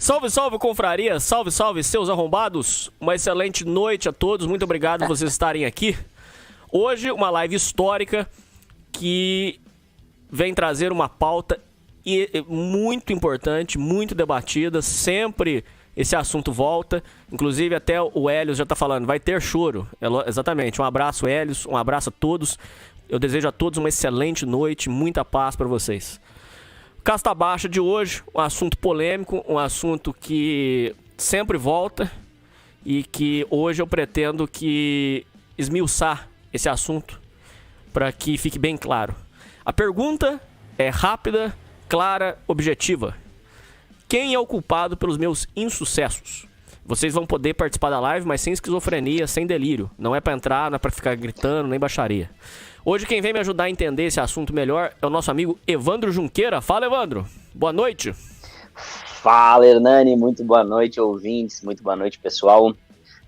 Salve, salve, confraria! Salve, salve, seus arrombados! Uma excelente noite a todos, muito obrigado por vocês estarem aqui. Hoje, uma live histórica que vem trazer uma pauta muito importante, muito debatida. Sempre esse assunto volta. Inclusive, até o Helios já tá falando, vai ter choro. Exatamente. Um abraço, Helios, um abraço a todos. Eu desejo a todos uma excelente noite, muita paz para vocês. Casta Baixa de hoje, um assunto polêmico, um assunto que sempre volta e que hoje eu pretendo que esmiuçar esse assunto para que fique bem claro. A pergunta é rápida, clara, objetiva. Quem é o culpado pelos meus insucessos? Vocês vão poder participar da live, mas sem esquizofrenia, sem delírio. Não é para entrar, não é para ficar gritando, nem baixaria. Hoje quem vem me ajudar a entender esse assunto melhor é o nosso amigo Evandro Junqueira. Fala, Evandro. Boa noite. Fala, Hernani. Muito boa noite, ouvintes. Muito boa noite, pessoal.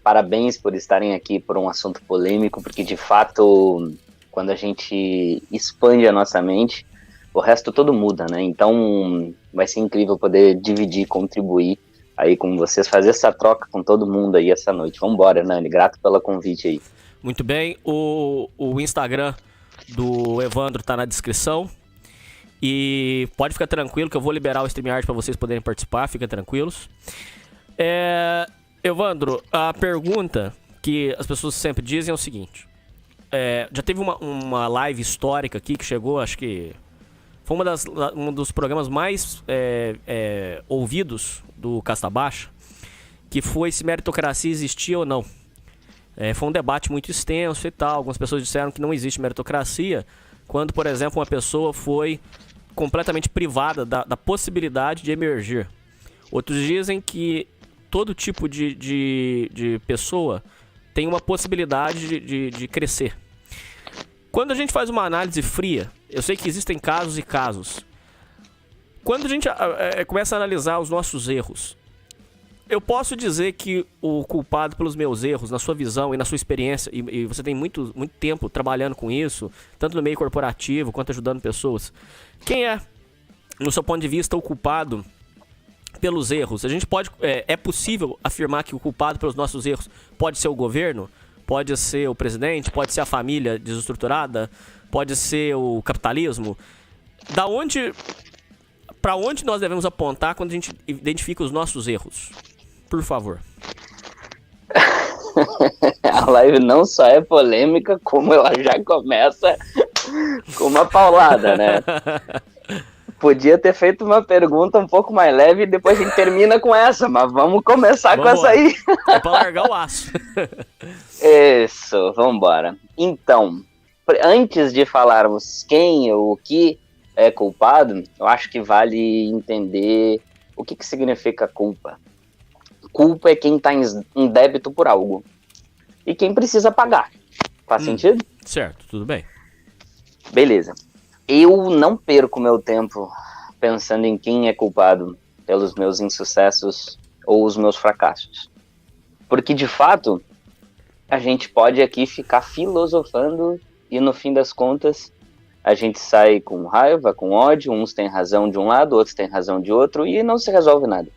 Parabéns por estarem aqui por um assunto polêmico, porque, de fato, quando a gente expande a nossa mente, o resto todo muda, né? Então, vai ser incrível poder dividir, contribuir aí com vocês, fazer essa troca com todo mundo aí essa noite. Vambora, Hernani. Grato pelo convite aí. Muito bem. O Instagram do Evandro tá na descrição. E pode ficar tranquilo que eu vou liberar o StreamYard para vocês poderem participar. Fiquem tranquilos. Evandro, a pergunta que as pessoas sempre dizem é o seguinte. Já teve uma live histórica aqui que chegou, acho que foi um dos programas mais ouvidos do Casta Baixa, que foi se meritocracia existia ou não. Foi um debate muito extenso e tal. Algumas pessoas disseram que não existe meritocracia quando, por exemplo, uma pessoa foi completamente privada da possibilidade de emergir. Outros dizem que todo tipo de pessoa tem uma possibilidade de crescer. Quando a gente faz uma análise fria, eu sei que existem casos e casos. Quando a gente começa a analisar os nossos erros, eu posso dizer que o culpado pelos meus erros, na sua visão e na sua experiência, e você tem muito tempo trabalhando com isso, tanto no meio corporativo quanto ajudando pessoas, quem é, no seu ponto de vista, o culpado pelos erros? A gente pode, é possível afirmar que o culpado pelos nossos erros pode ser o governo, pode ser o presidente, pode ser a família desestruturada, pode ser o capitalismo? Para onde nós devemos apontar quando a gente identifica os nossos erros? Por favor. A live não só é polêmica, como ela já começa com uma paulada, né? Podia ter feito uma pergunta um pouco mais leve e depois a gente termina com essa, mas vamos começar com essa aí. É pra largar o aço. Isso, vambora. Então, antes de falarmos quem ou o que é culpado, eu acho que vale entender o que significa culpa. Culpa é quem está em débito por algo e quem precisa pagar. Faz sentido? Certo, tudo bem. Beleza. Eu não perco meu tempo pensando em quem é culpado pelos meus insucessos ou os meus fracassos. Porque, de fato, a gente pode aqui ficar filosofando e, no fim das contas, a gente sai com raiva, com ódio, uns têm razão de um lado, outros têm razão de outro, e não se resolve nada.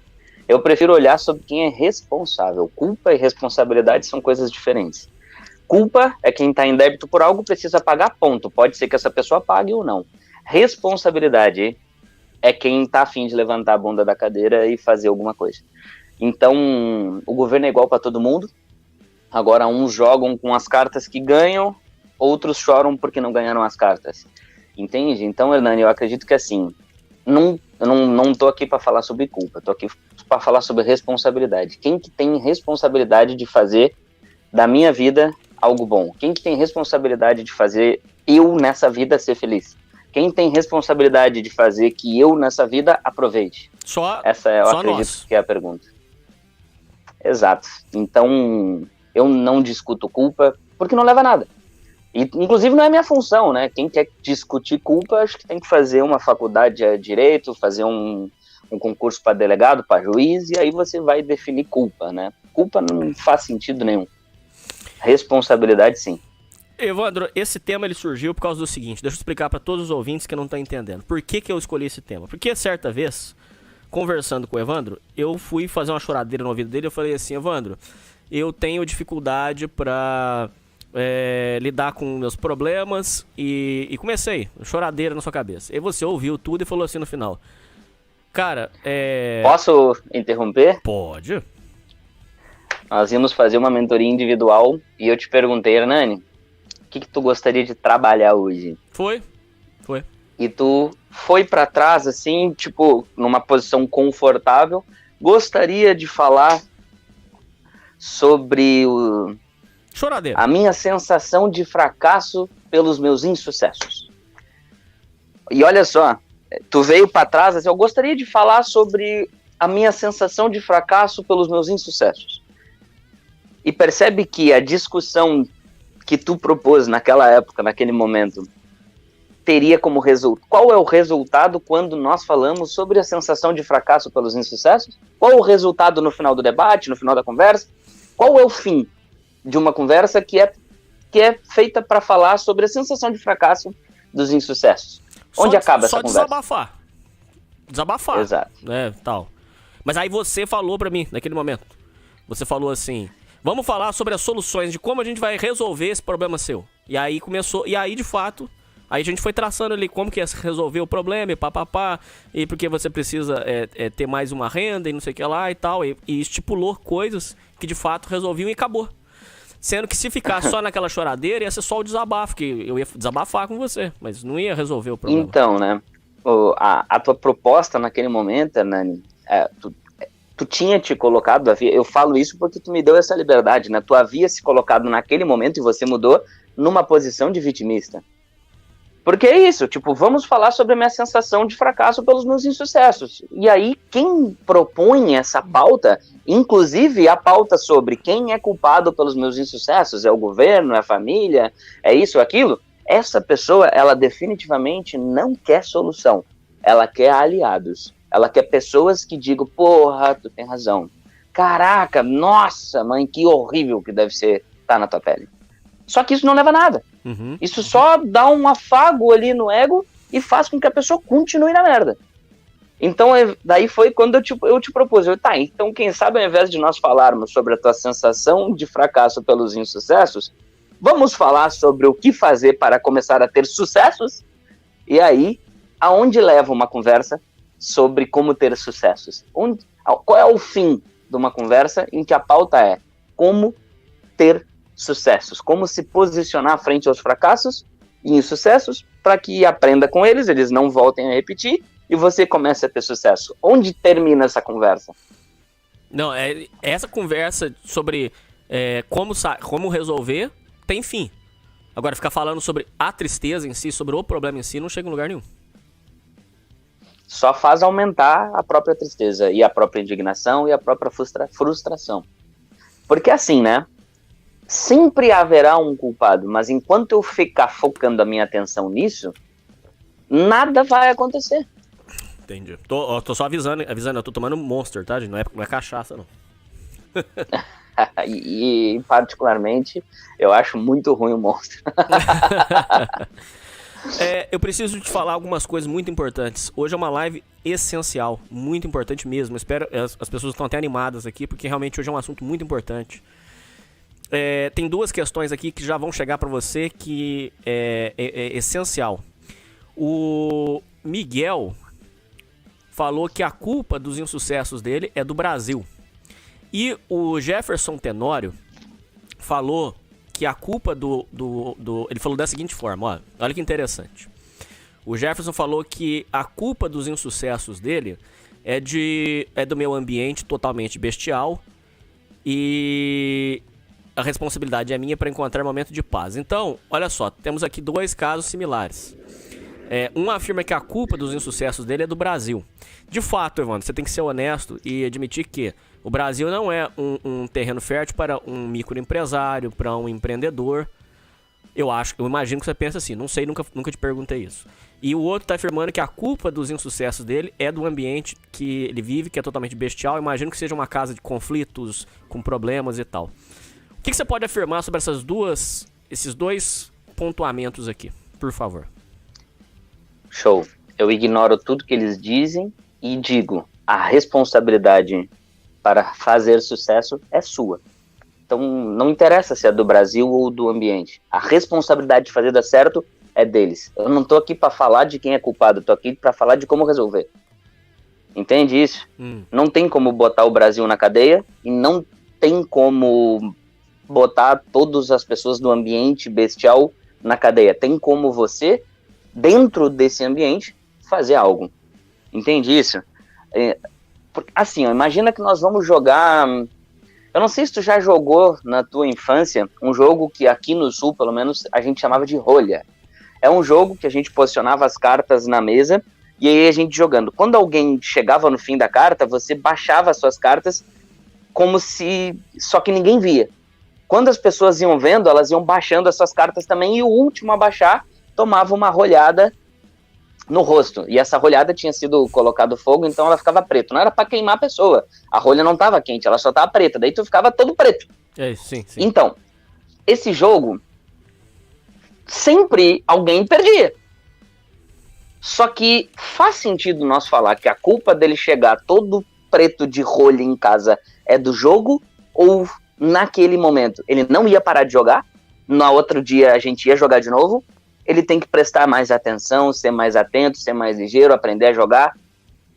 Eu prefiro olhar sobre quem é responsável. Culpa e responsabilidade são coisas diferentes. Culpa é quem está em débito por algo, precisa pagar, ponto. Pode ser que essa pessoa pague ou não. Responsabilidade é quem está a fim de levantar a bunda da cadeira e fazer alguma coisa. Então, o governo é igual para todo mundo. Agora, uns jogam com as cartas que ganham, outros choram porque não ganharam as cartas. Entende? Então, Hernani, eu acredito que assim, eu não tô aqui para falar sobre culpa, tô aqui para falar sobre responsabilidade. Quem que tem responsabilidade de fazer da minha vida algo bom? Quem que tem responsabilidade de fazer eu nessa vida ser feliz? Quem tem responsabilidade de fazer que eu nessa vida aproveite? Essa eu acredito nós. Que é a pergunta. Exato. Então, eu não discuto culpa porque não leva a nada. E, inclusive, não é minha função, né? Quem quer discutir culpa, acho que tem que fazer uma faculdade de direito, fazer um concurso para delegado, para juiz, e aí você vai definir culpa, né? Culpa não faz sentido nenhum. Responsabilidade, sim. Evandro, esse tema ele surgiu por causa do seguinte, deixa eu explicar para todos os ouvintes que não estão entendendo. Por que eu escolhi esse tema? Porque certa vez, conversando com o Evandro, eu fui fazer uma choradeira no ouvido dele. Eu falei assim: Evandro, eu tenho dificuldade pra lidar com meus problemas. E comecei, choradeira na sua cabeça. E você ouviu tudo e falou assim no final: cara, Posso interromper? Pode. Nós íamos fazer uma mentoria individual e eu te perguntei, Hernani, o que tu gostaria de trabalhar hoje? Foi. E tu foi pra trás, assim, tipo, numa posição confortável. Gostaria de falar sobre Choradeira. a minha sensação de fracasso pelos meus insucessos. E olha só, tu veio pra trás, assim, eu gostaria de falar sobre a minha sensação de fracasso pelos meus insucessos. E percebe que a discussão que tu propôs naquela época, naquele momento, teria como resultado... Qual é o resultado quando nós falamos sobre a sensação de fracasso pelos insucessos? Qual é o resultado no final do debate, no final da conversa? Qual é o fim de uma conversa que é feita para falar sobre a sensação de fracasso dos insucessos? Onde acaba essa conversa? Só desabafar. Exato. Tal. Mas aí você falou pra mim, naquele momento, você falou assim: vamos falar sobre as soluções de como a gente vai resolver esse problema seu. E aí começou, e aí de fato, aí a gente foi traçando ali como que ia resolver o problema, e papapá, e porque você precisa ter mais uma renda e não sei o que lá e tal, e estipulou coisas que de fato resolviam e acabou. Sendo que se ficar só naquela choradeira, ia ser só o desabafo, que eu ia desabafar com você, mas não ia resolver o problema. Então, né, a tua proposta naquele momento, Hernani, tu tinha te colocado, eu falo isso porque tu me deu essa liberdade, né? Tu havia se colocado naquele momento e você mudou numa posição de vitimista. Porque é isso, tipo, vamos falar sobre a minha sensação de fracasso pelos meus insucessos. E aí, quem propõe essa pauta, inclusive a pauta sobre quem é culpado pelos meus insucessos, é o governo, é a família, é isso ou aquilo, essa pessoa, ela definitivamente não quer solução, ela quer aliados. Ela quer pessoas que digam, porra, tu tem razão. Caraca, nossa, mãe, que horrível que deve ser estar na tua pele. Só que isso não leva a nada. Isso só dá um afago ali no ego e faz com que a pessoa continue na merda. Então, daí foi quando eu te propus. Então quem sabe ao invés de nós falarmos sobre a tua sensação de fracasso pelos insucessos, vamos falar sobre o que fazer para começar a ter sucessos? E aí, aonde leva uma conversa sobre como ter sucessos? Qual é o fim de uma conversa em que a pauta é como ter sucessos? Como se posicionar frente aos fracassos e insucessos para que aprenda com eles não voltem a repetir e você comece a ter sucesso. Onde termina essa conversa? Não, essa conversa sobre como resolver tem fim. Agora, ficar falando sobre a tristeza em si, sobre o problema em si, não chega em lugar nenhum. Só faz aumentar a própria tristeza e a própria indignação e a própria frustração. Porque assim, né? Sempre haverá um culpado, mas enquanto eu ficar focando a minha atenção nisso, nada vai acontecer. Entendi. Tô só avisando, eu tô tomando Monster, tá, gente? Não é cachaça, não. e particularmente, eu acho muito ruim o Monster. Eu preciso te falar algumas coisas muito importantes. Hoje é uma live essencial, muito importante mesmo. Espero, as pessoas estão até animadas aqui, porque realmente hoje é um assunto muito importante. Tem duas questões aqui que já vão chegar para você que é essencial. O Miguel falou que a culpa dos insucessos dele é do Brasil. E o Jefferson Tenório falou que a culpa ele falou da seguinte forma, olha que interessante. O Jefferson falou que a culpa dos insucessos dele é do meu ambiente totalmente bestial e a responsabilidade é minha para encontrar momento de paz. Então, olha só, temos aqui dois casos similares. Um afirma que a culpa dos insucessos dele é do Brasil. De fato, Evandro, você tem que ser honesto e admitir que o Brasil não é um terreno fértil para um microempresário, para um empreendedor. Eu imagino que você pensa assim, não sei, nunca te perguntei isso. E o outro está afirmando que a culpa dos insucessos dele é do ambiente que ele vive, que é totalmente bestial. Eu imagino que seja uma casa de conflitos, com problemas e tal. O que você pode afirmar sobre esses dois pontuamentos aqui, por favor? Show. Eu ignoro tudo que eles dizem e digo, a responsabilidade para fazer sucesso é sua. Então, não interessa se é do Brasil ou do ambiente. A responsabilidade de fazer dar certo é deles. Eu não tô aqui para falar de quem é culpado, eu tô aqui para falar de como resolver. Entende isso? Não tem como botar o Brasil na cadeia e não tem como botar todas as pessoas do ambiente bestial na cadeia. Tem como você, dentro desse ambiente, fazer algo. Entende isso? Assim, imagina que nós vamos jogar... Eu não sei se tu já jogou na tua infância um jogo que aqui no Sul, pelo menos, a gente chamava de rolha. É um jogo que a gente posicionava as cartas na mesa e aí a gente jogando. Quando alguém chegava no fim da carta, você baixava as suas cartas como se... Só que ninguém via. Quando as pessoas iam vendo, elas iam baixando as suas cartas também e o último a baixar tomava uma rolhada no rosto. E essa rolhada tinha sido colocado fogo, então ela ficava preta. Não era para queimar a pessoa. A rolha não estava quente, ela só estava preta. Daí tu ficava todo preto. Sim. Então, esse jogo, sempre alguém perdia. Só que faz sentido nós falar que a culpa dele chegar todo preto de rolha em casa é do jogo ou naquele momento ele não ia parar de jogar, no outro dia a gente ia jogar de novo, ele tem que prestar mais atenção, ser mais atento, ser mais ligeiro, aprender a jogar,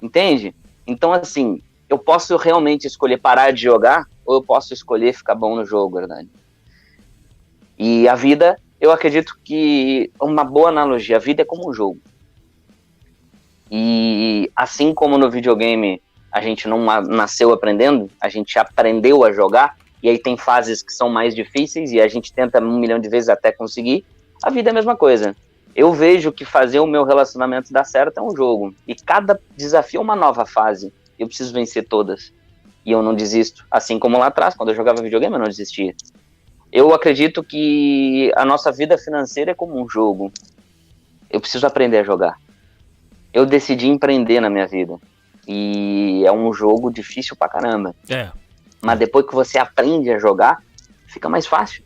entende? Então assim, eu posso realmente escolher parar de jogar ou eu posso escolher ficar bom no jogo, verdade? E a vida, eu acredito que uma boa analogia, a vida é como um jogo. E assim como no videogame a gente não nasceu aprendendo, a gente aprendeu a jogar, e aí tem fases que são mais difíceis e a gente tenta 1 milhão de vezes até conseguir, a vida é a mesma coisa. Eu vejo que fazer o meu relacionamento dar certo é um jogo, e cada desafio é uma nova fase, eu preciso vencer todas, e eu não desisto, assim como lá atrás, quando eu jogava videogame eu não desistia. Eu acredito que a nossa vida financeira é como um jogo, eu preciso aprender a jogar. Eu decidi empreender na minha vida. E é um jogo difícil pra caramba. Mas depois que você aprende a jogar, fica mais fácil.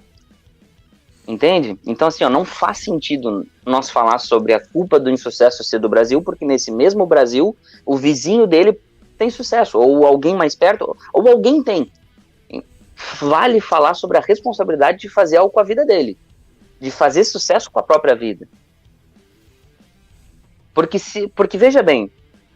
Entende? Então, assim, não faz sentido nós falar sobre a culpa do insucesso ser do Brasil, porque nesse mesmo Brasil, o vizinho dele tem sucesso. Ou alguém mais perto, ou alguém tem. Vale falar sobre a responsabilidade de fazer algo com a vida dele. De fazer sucesso com a própria vida. Porque veja bem,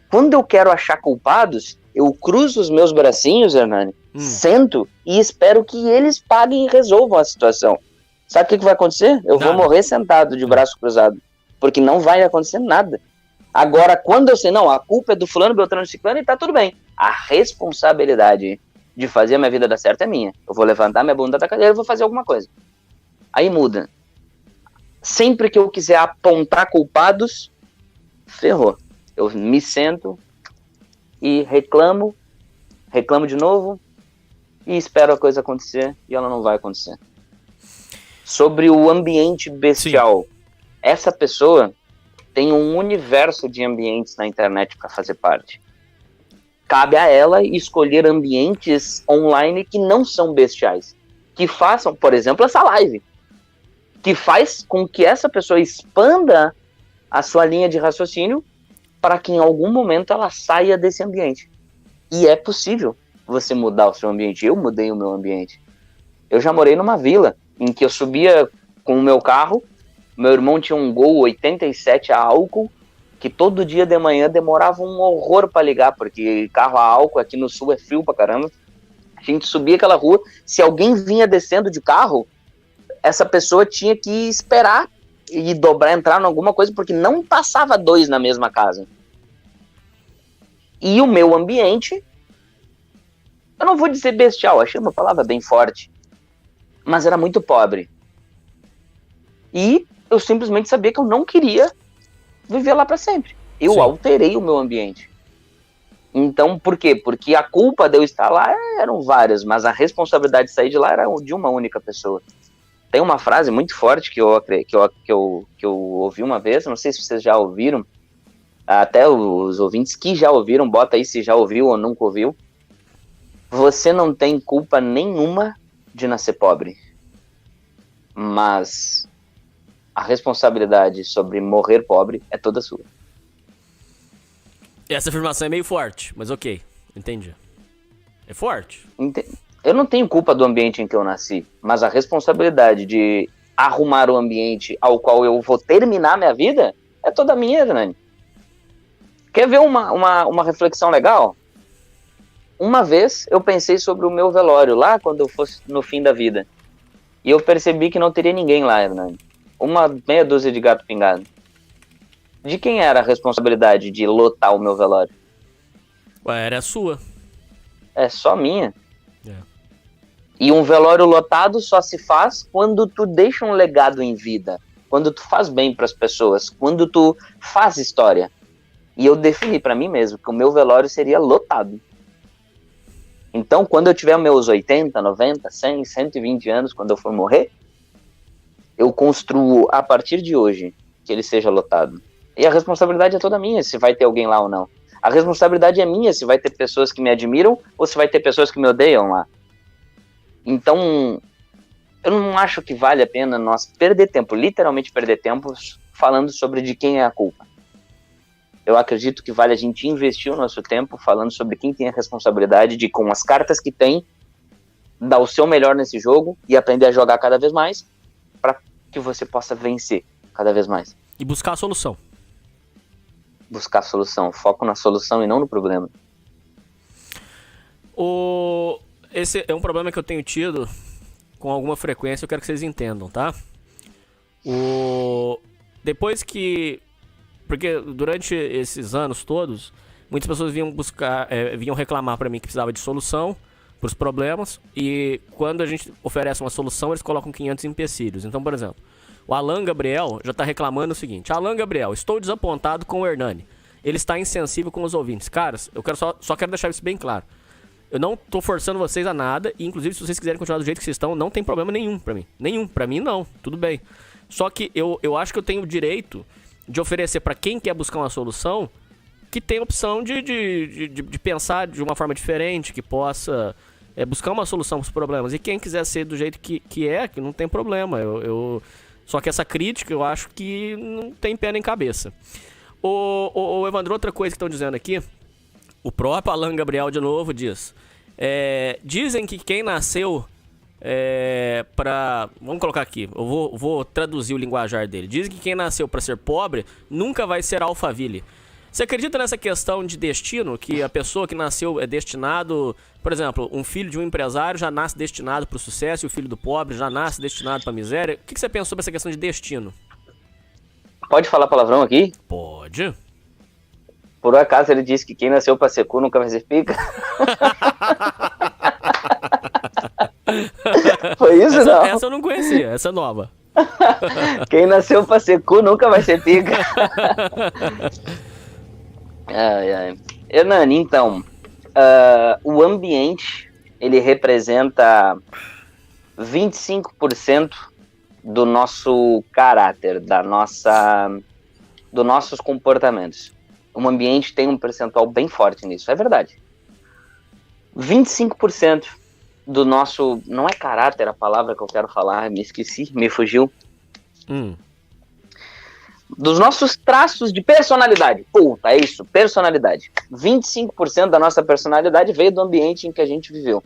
quando eu quero achar culpados, eu cruzo os meus bracinhos, Hernani, sento e espero que eles paguem e resolvam a situação. Sabe o que vai acontecer? Eu vou morrer sentado de braço cruzado, porque não vai acontecer nada. Agora, quando eu sei, não, a culpa é do fulano, beltrano, ciclano e tá tudo bem. A responsabilidade de fazer a minha vida dar certo é minha. Eu vou levantar minha bunda da cadeira e vou fazer alguma coisa. Aí muda. Sempre que eu quiser apontar culpados, ferrou. Eu me sento e reclamo de novo e espero a coisa acontecer e ela não vai acontecer. Sobre o ambiente bestial. Sim. Essa pessoa tem um universo de ambientes na internet para fazer parte. Cabe a ela escolher ambientes online que não são bestiais. Que façam, por exemplo, essa live. Que faz com que essa pessoa expanda a sua linha de raciocínio para que em algum momento ela saia desse ambiente. E é possível você mudar o seu ambiente. Eu mudei o meu ambiente. Eu já morei numa vila em que eu subia com o meu carro, meu irmão tinha um Gol 87 a álcool, que todo dia de manhã demorava um horror para ligar, porque carro a álcool aqui no sul é frio pra caramba. A gente subia aquela rua, se alguém vinha descendo de carro, essa pessoa tinha que esperar e dobrar, entrar em alguma coisa, porque não passava 2 na mesma casa. E o meu ambiente, eu não vou dizer bestial, achei uma palavra bem forte, mas era muito pobre. E eu simplesmente sabia que eu não queria viver lá para sempre. Eu alterei o meu ambiente. Então, por quê? Porque a culpa de eu estar lá eram várias, mas a responsabilidade de sair de lá era de uma única pessoa. Tem uma frase muito forte que eu ouvi uma vez, não sei se vocês já ouviram, até os ouvintes que já ouviram, bota aí se já ouviu ou nunca ouviu. Você não tem culpa nenhuma de nascer pobre, mas a responsabilidade sobre morrer pobre é toda sua. Essa afirmação é meio forte, mas ok, entendi. É forte. Eu não tenho culpa do ambiente em que eu nasci, mas a responsabilidade de arrumar o ambiente ao qual eu vou terminar minha vida é toda minha, Hernani. Quer ver uma reflexão legal? Uma vez eu pensei sobre o meu velório, lá quando eu fosse no fim da vida. E eu percebi que não teria ninguém lá, Hernani. Uma meia dúzia de gato pingado. De quem era a responsabilidade de lotar o meu velório? Ué, era a sua. É só minha. É. E um velório lotado só se faz quando tu deixa um legado em vida. Quando tu faz bem pras pessoas. Quando tu faz história. E eu defini pra mim mesmo que o meu velório seria lotado. Então, quando eu tiver meus 80, 90, 100, 120 anos, quando eu for morrer, eu construo a partir de hoje que ele seja lotado. E a responsabilidade é toda minha, se vai ter alguém lá ou não. A responsabilidade é minha, se vai ter pessoas que me admiram ou se vai ter pessoas que me odeiam lá. Então, eu não acho que vale a pena nós perder tempo, literalmente perder tempo, falando sobre de quem é a culpa. Eu acredito que vale a gente investir o nosso tempo falando sobre quem tem a responsabilidade de, com as cartas que tem, dar o seu melhor nesse jogo e aprender a jogar cada vez mais para que você possa vencer cada vez mais. E buscar a solução. Buscar a solução, foco na solução e não no problema. Esse é um problema que eu tenho tido com alguma frequência, eu quero que vocês entendam, tá? Depois que... Porque durante esses anos todos, muitas pessoas vinham reclamar pra mim que precisava de solução pros problemas, e quando a gente oferece uma solução, eles colocam 500 empecilhos. Então, por exemplo, o Alan Gabriel já tá reclamando o seguinte: Alan Gabriel, estou desapontado com o Hernani. Ele está insensível com os ouvintes. Caras, eu só quero deixar isso bem claro. Eu não tô forçando vocês a nada, e inclusive se vocês quiserem continuar do jeito que vocês estão, não tem problema nenhum pra mim. Nenhum. Pra mim, não. Tudo bem. Só que eu acho que eu tenho o direito de oferecer pra quem quer buscar uma solução que tem a opção de pensar de uma forma diferente, que possa buscar uma solução pros problemas. E quem quiser ser do jeito que não tem problema. Só que essa crítica eu acho que não tem pé nem cabeça. O Evandro, outra coisa que estão dizendo aqui, o próprio Alan Gabriel de novo diz: dizem que quem nasceu vamos colocar aqui, eu vou traduzir o linguajar dele. Dizem que quem nasceu para ser pobre nunca vai ser Alphaville. Você acredita nessa questão de destino, que a pessoa que nasceu é destinado, por exemplo, um filho de um empresário já nasce destinado para o sucesso e o filho do pobre já nasce destinado para a miséria? O que você pensa sobre essa questão de destino? Pode falar palavrão aqui? Pode. Por acaso ele disse que quem nasceu pra ser cu nunca vai ser pica? Foi isso, não? Essa eu não conhecia, essa é nova. Quem nasceu pra ser cu nunca vai ser pica. Ai. Hernani, então, o ambiente, ele representa 25% do nosso caráter, dos nossos comportamentos. O ambiente tem um percentual bem forte nisso, é verdade. 25% do nosso... Não é caráter a palavra que eu quero falar, me esqueci, me fugiu. Dos nossos traços de personalidade. É isso, personalidade. 25% da nossa personalidade veio do ambiente em que a gente viveu,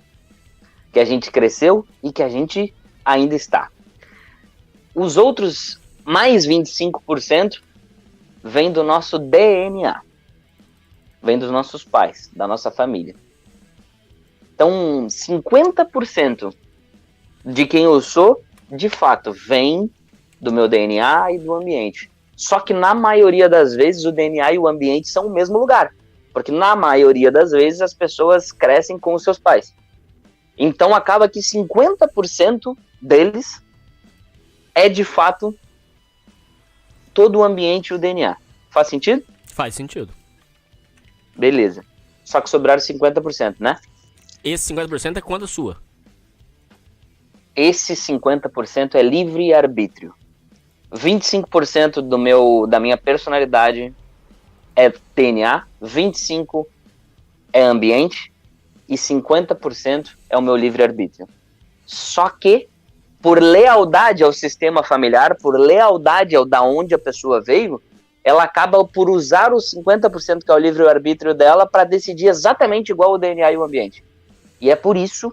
que a gente cresceu e que a gente ainda está. Os outros mais 25% vem do nosso DNA, vem dos nossos pais, da nossa família. Então, 50% de quem eu sou, de fato, vem do meu DNA e do ambiente. Só que na maioria das vezes o DNA e o ambiente são o mesmo lugar, porque na maioria das vezes as pessoas crescem com os seus pais. Então acaba que 50% deles é de fato todo o ambiente e o DNA. Faz sentido? Faz sentido. Beleza. Só que sobraram 50%, né? Esse 50% é quando sua? Esse 50% é livre-arbítrio. 25% da minha personalidade é DNA, 25% é ambiente e 50% é o meu livre-arbítrio. Só que, por lealdade ao sistema familiar, por lealdade ao da onde a pessoa veio, ela acaba por usar os 50% que é o livre-arbítrio dela para decidir exatamente igual o DNA e o ambiente. E é por isso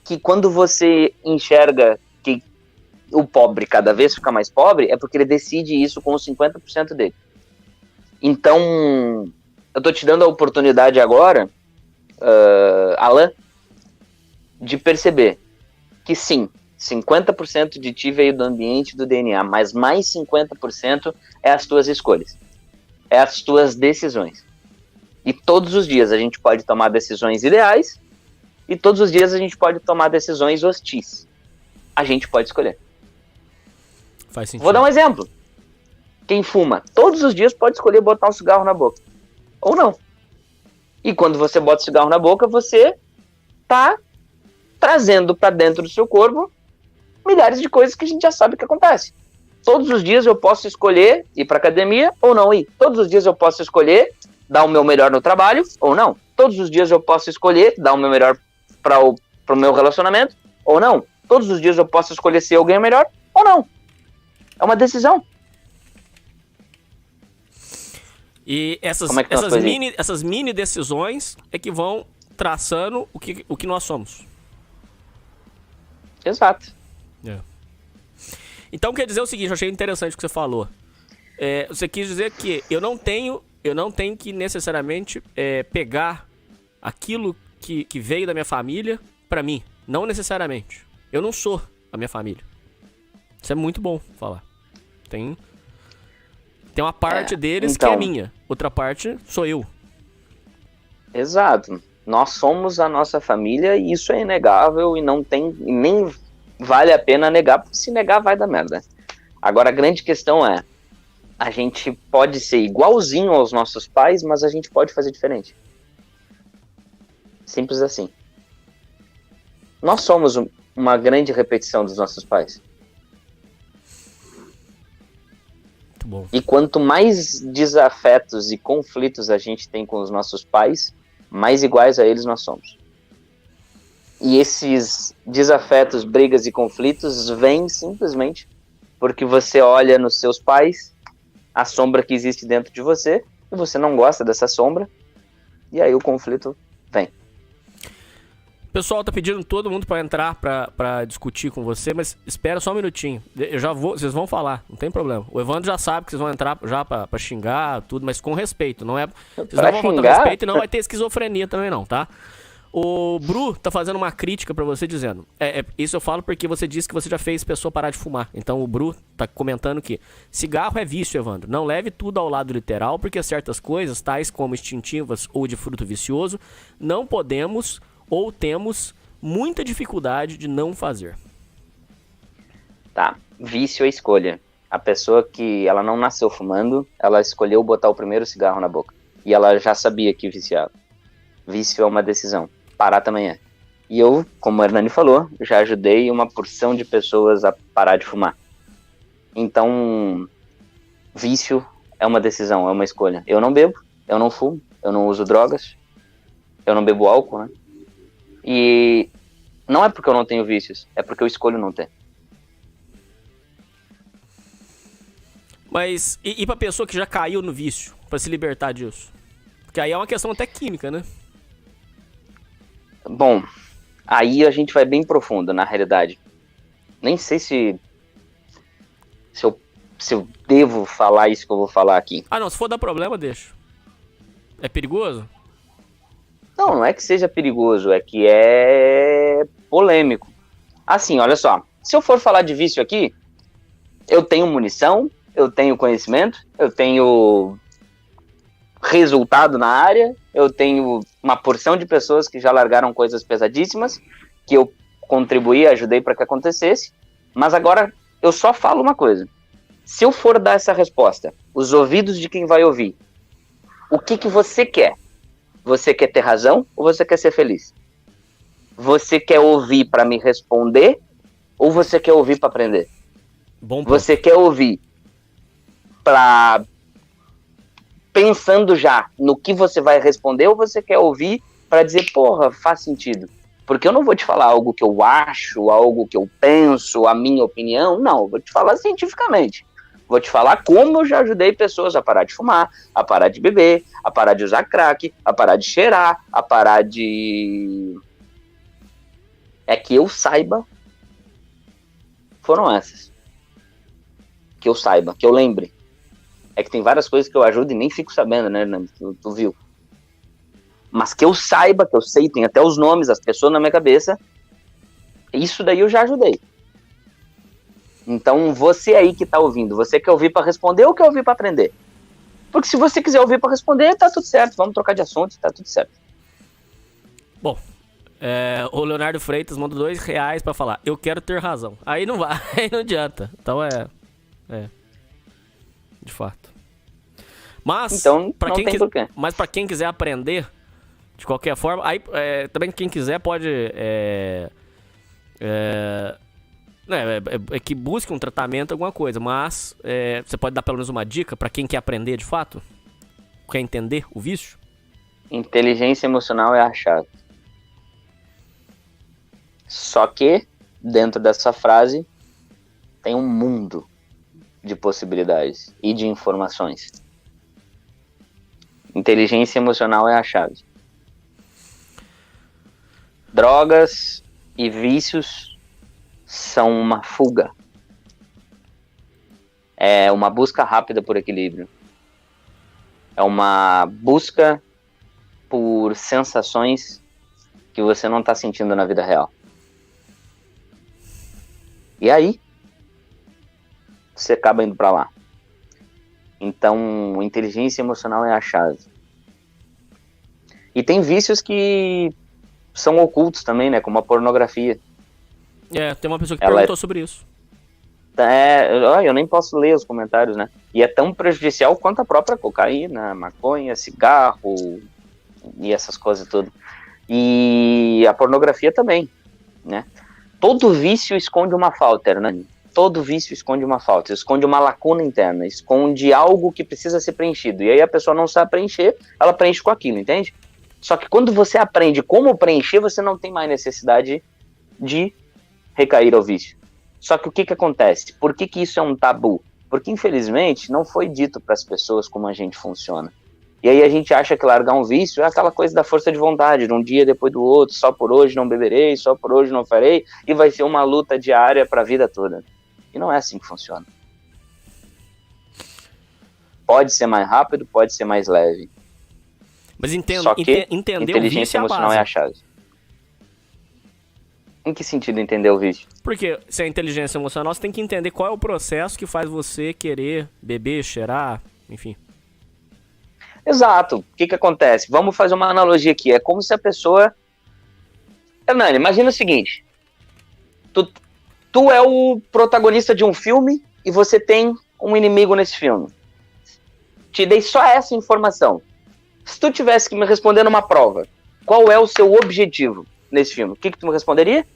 que quando você enxerga que o pobre cada vez fica mais pobre, é porque ele decide isso com os 50% dele. Então, eu tô te dando a oportunidade agora, Alan, de perceber que sim, 50% de ti veio do ambiente, do DNA, mas mais 50% é as tuas escolhas, é as tuas decisões. E todos os dias a gente pode tomar decisões ideais e todos os dias a gente pode tomar decisões hostis. A gente pode escolher. Faz sentido. Vou dar um exemplo. Quem fuma todos os dias pode escolher botar um cigarro na boca. Ou não. E quando você bota o cigarro na boca, você tá trazendo para dentro do seu corpo milhares de coisas que a gente já sabe que acontece. Todos os dias eu posso escolher ir para academia ou não ir. Todos os dias eu posso escolher dar o meu melhor no trabalho ou não. Todos os dias eu posso escolher dar o meu melhor para o meu relacionamento ou não. Todos os dias eu posso escolher ser alguém melhor ou não. É uma decisão. E essas mini decisões é que vão traçando o que nós somos. Exato. É. Então quer dizer o seguinte, eu achei interessante o que você falou. Você quis dizer que eu não tenho que necessariamente pegar aquilo que veio da minha família pra mim. Não necessariamente. Eu não sou a minha família. Isso é muito bom falar. Tem uma parte deles então, que é minha. Outra parte sou eu. Exato. Nós somos a nossa família e isso é inegável e não tem, nem vale a pena negar, porque se negar vai dar merda. Agora a grande questão é, a gente pode ser igualzinho aos nossos pais, mas a gente pode fazer diferente. Simples assim. Nós somos uma grande repetição dos nossos pais. Muito bom. E quanto mais desafetos e conflitos a gente tem com os nossos pais, mais iguais a eles nós somos. E esses desafetos, brigas e conflitos vêm simplesmente porque você olha nos seus pais a sombra que existe dentro de você e você não gosta dessa sombra e aí o conflito vem. O pessoal tá pedindo todo mundo pra entrar pra discutir com você, mas espera só um minutinho. Eu já vou, vocês vão falar, não tem problema. O Evandro já sabe que vocês vão entrar já pra xingar, tudo, mas com respeito, não é? Vocês pra não vão faltar respeito e não vai ter esquizofrenia também não, tá? O Bru tá fazendo uma crítica pra você dizendo, isso eu falo porque você disse que você já fez pessoa parar de fumar. Então o Bru tá comentando que cigarro é vício, Evandro. Não leve tudo ao lado literal, porque certas coisas, tais como instintivas ou de fruto vicioso, não podemos ou temos muita dificuldade de não fazer. Tá, vício é escolha. A pessoa que ela não nasceu fumando, ela escolheu botar o primeiro cigarro na boca. E ela já sabia que viciava. Vício é uma decisão. Parar também é. E eu, como o Hernani falou, já ajudei uma porção de pessoas a parar de fumar. Então, vício é uma decisão, é uma escolha. Eu não bebo, eu não fumo, eu não uso drogas, eu não bebo álcool, né? E não é porque eu não tenho vícios, é porque eu escolho não ter. Mas, e pra pessoa que já caiu no vício, pra se libertar disso? Porque aí é uma questão até química, né? Bom, aí a gente vai bem profundo, na realidade. Nem sei se eu devo falar isso que eu vou falar aqui. Ah, não, se for dar problema, deixa. É perigoso? Não é que seja perigoso, é que é polêmico. Assim, olha só, se eu for falar de vício aqui, eu tenho munição, eu tenho conhecimento, eu tenho resultado na área, eu tenho uma porção de pessoas que já largaram coisas pesadíssimas, que eu contribuí, ajudei para que acontecesse, mas agora eu só falo uma coisa. Se eu for dar essa resposta, os ouvidos de quem vai ouvir, o que você quer? Você quer ter razão ou você quer ser feliz? Você quer ouvir para me responder ou você quer ouvir para aprender? Bom ponto. Você quer ouvir para pensando já no que você vai responder ou você quer ouvir para dizer, porra, faz sentido? Porque eu não vou te falar algo que eu acho, algo que eu penso, a minha opinião, não, eu vou te falar cientificamente. Vou te falar como eu já ajudei pessoas a parar de fumar, a parar de beber, a parar de usar crack, a parar de cheirar, a parar de... É que eu saiba, foram essas. Que eu saiba, que eu lembre. É que tem várias coisas que eu ajudo e nem fico sabendo, né? Tu viu. Mas que eu saiba, que eu sei, tem até os nomes, as pessoas na minha cabeça. Isso daí eu já ajudei. Então, você aí que tá ouvindo, você quer ouvir para responder ou quer ouvir para aprender? Porque se você quiser ouvir para responder, tá tudo certo. Vamos trocar de assunto, tá tudo certo. Bom, o Leonardo Freitas manda R$2 pra falar, eu quero ter razão. Aí não vai, aí não adianta. Então de fato. Mas, então, pra não quem tem porquê. Mas pra quem quiser aprender, de qualquer forma, aí também quem quiser pode... que busque um tratamento, alguma coisa, mas você pode dar pelo menos uma dica pra quem quer aprender de fato? Quer entender o vício? Inteligência emocional é a chave. Só que, dentro dessa frase, tem um mundo de possibilidades e de informações. Inteligência emocional é a chave. Drogas e vícios são uma fuga. É uma busca rápida por equilíbrio. É uma busca por sensações que você não está sentindo na vida real. E aí, você acaba indo para lá. Então, inteligência emocional é a chave. E tem vícios que são ocultos também, né? Como a pornografia. Tem uma pessoa que perguntou sobre isso. Eu nem posso ler os comentários, né? E é tão prejudicial quanto a própria cocaína, maconha, cigarro e essas coisas tudo. E a pornografia também, né? Todo vício esconde uma falta, Hernani. Todo vício esconde uma falta, esconde uma lacuna interna, esconde algo que precisa ser preenchido. E aí a pessoa não sabe preencher, ela preenche com aquilo, entende? Só que quando você aprende como preencher, você não tem mais necessidade de recair ao vício. Só que o que acontece? Por que isso é um tabu? Porque, infelizmente, não foi dito para as pessoas como a gente funciona. E aí a gente acha que largar um vício é aquela coisa da força de vontade, de um dia depois do outro, só por hoje não beberei, só por hoje não farei, e vai ser uma luta diária para a vida toda. E não é assim que funciona. Pode ser mais rápido, pode ser mais leve. Mas Só que entender inteligência emocional é a chave. Em que sentido entender o vício? Porque se é inteligência emocional, você tem que entender qual é o processo que faz você querer beber, cheirar, enfim. Exato. O que acontece? Vamos fazer uma analogia aqui. É como se a pessoa... Hernani, imagina o seguinte. Tu é o protagonista de um filme e você tem um inimigo nesse filme. Te dei só essa informação. Se tu tivesse que me responder numa prova, qual é o seu objetivo nesse filme? O que tu me responderia?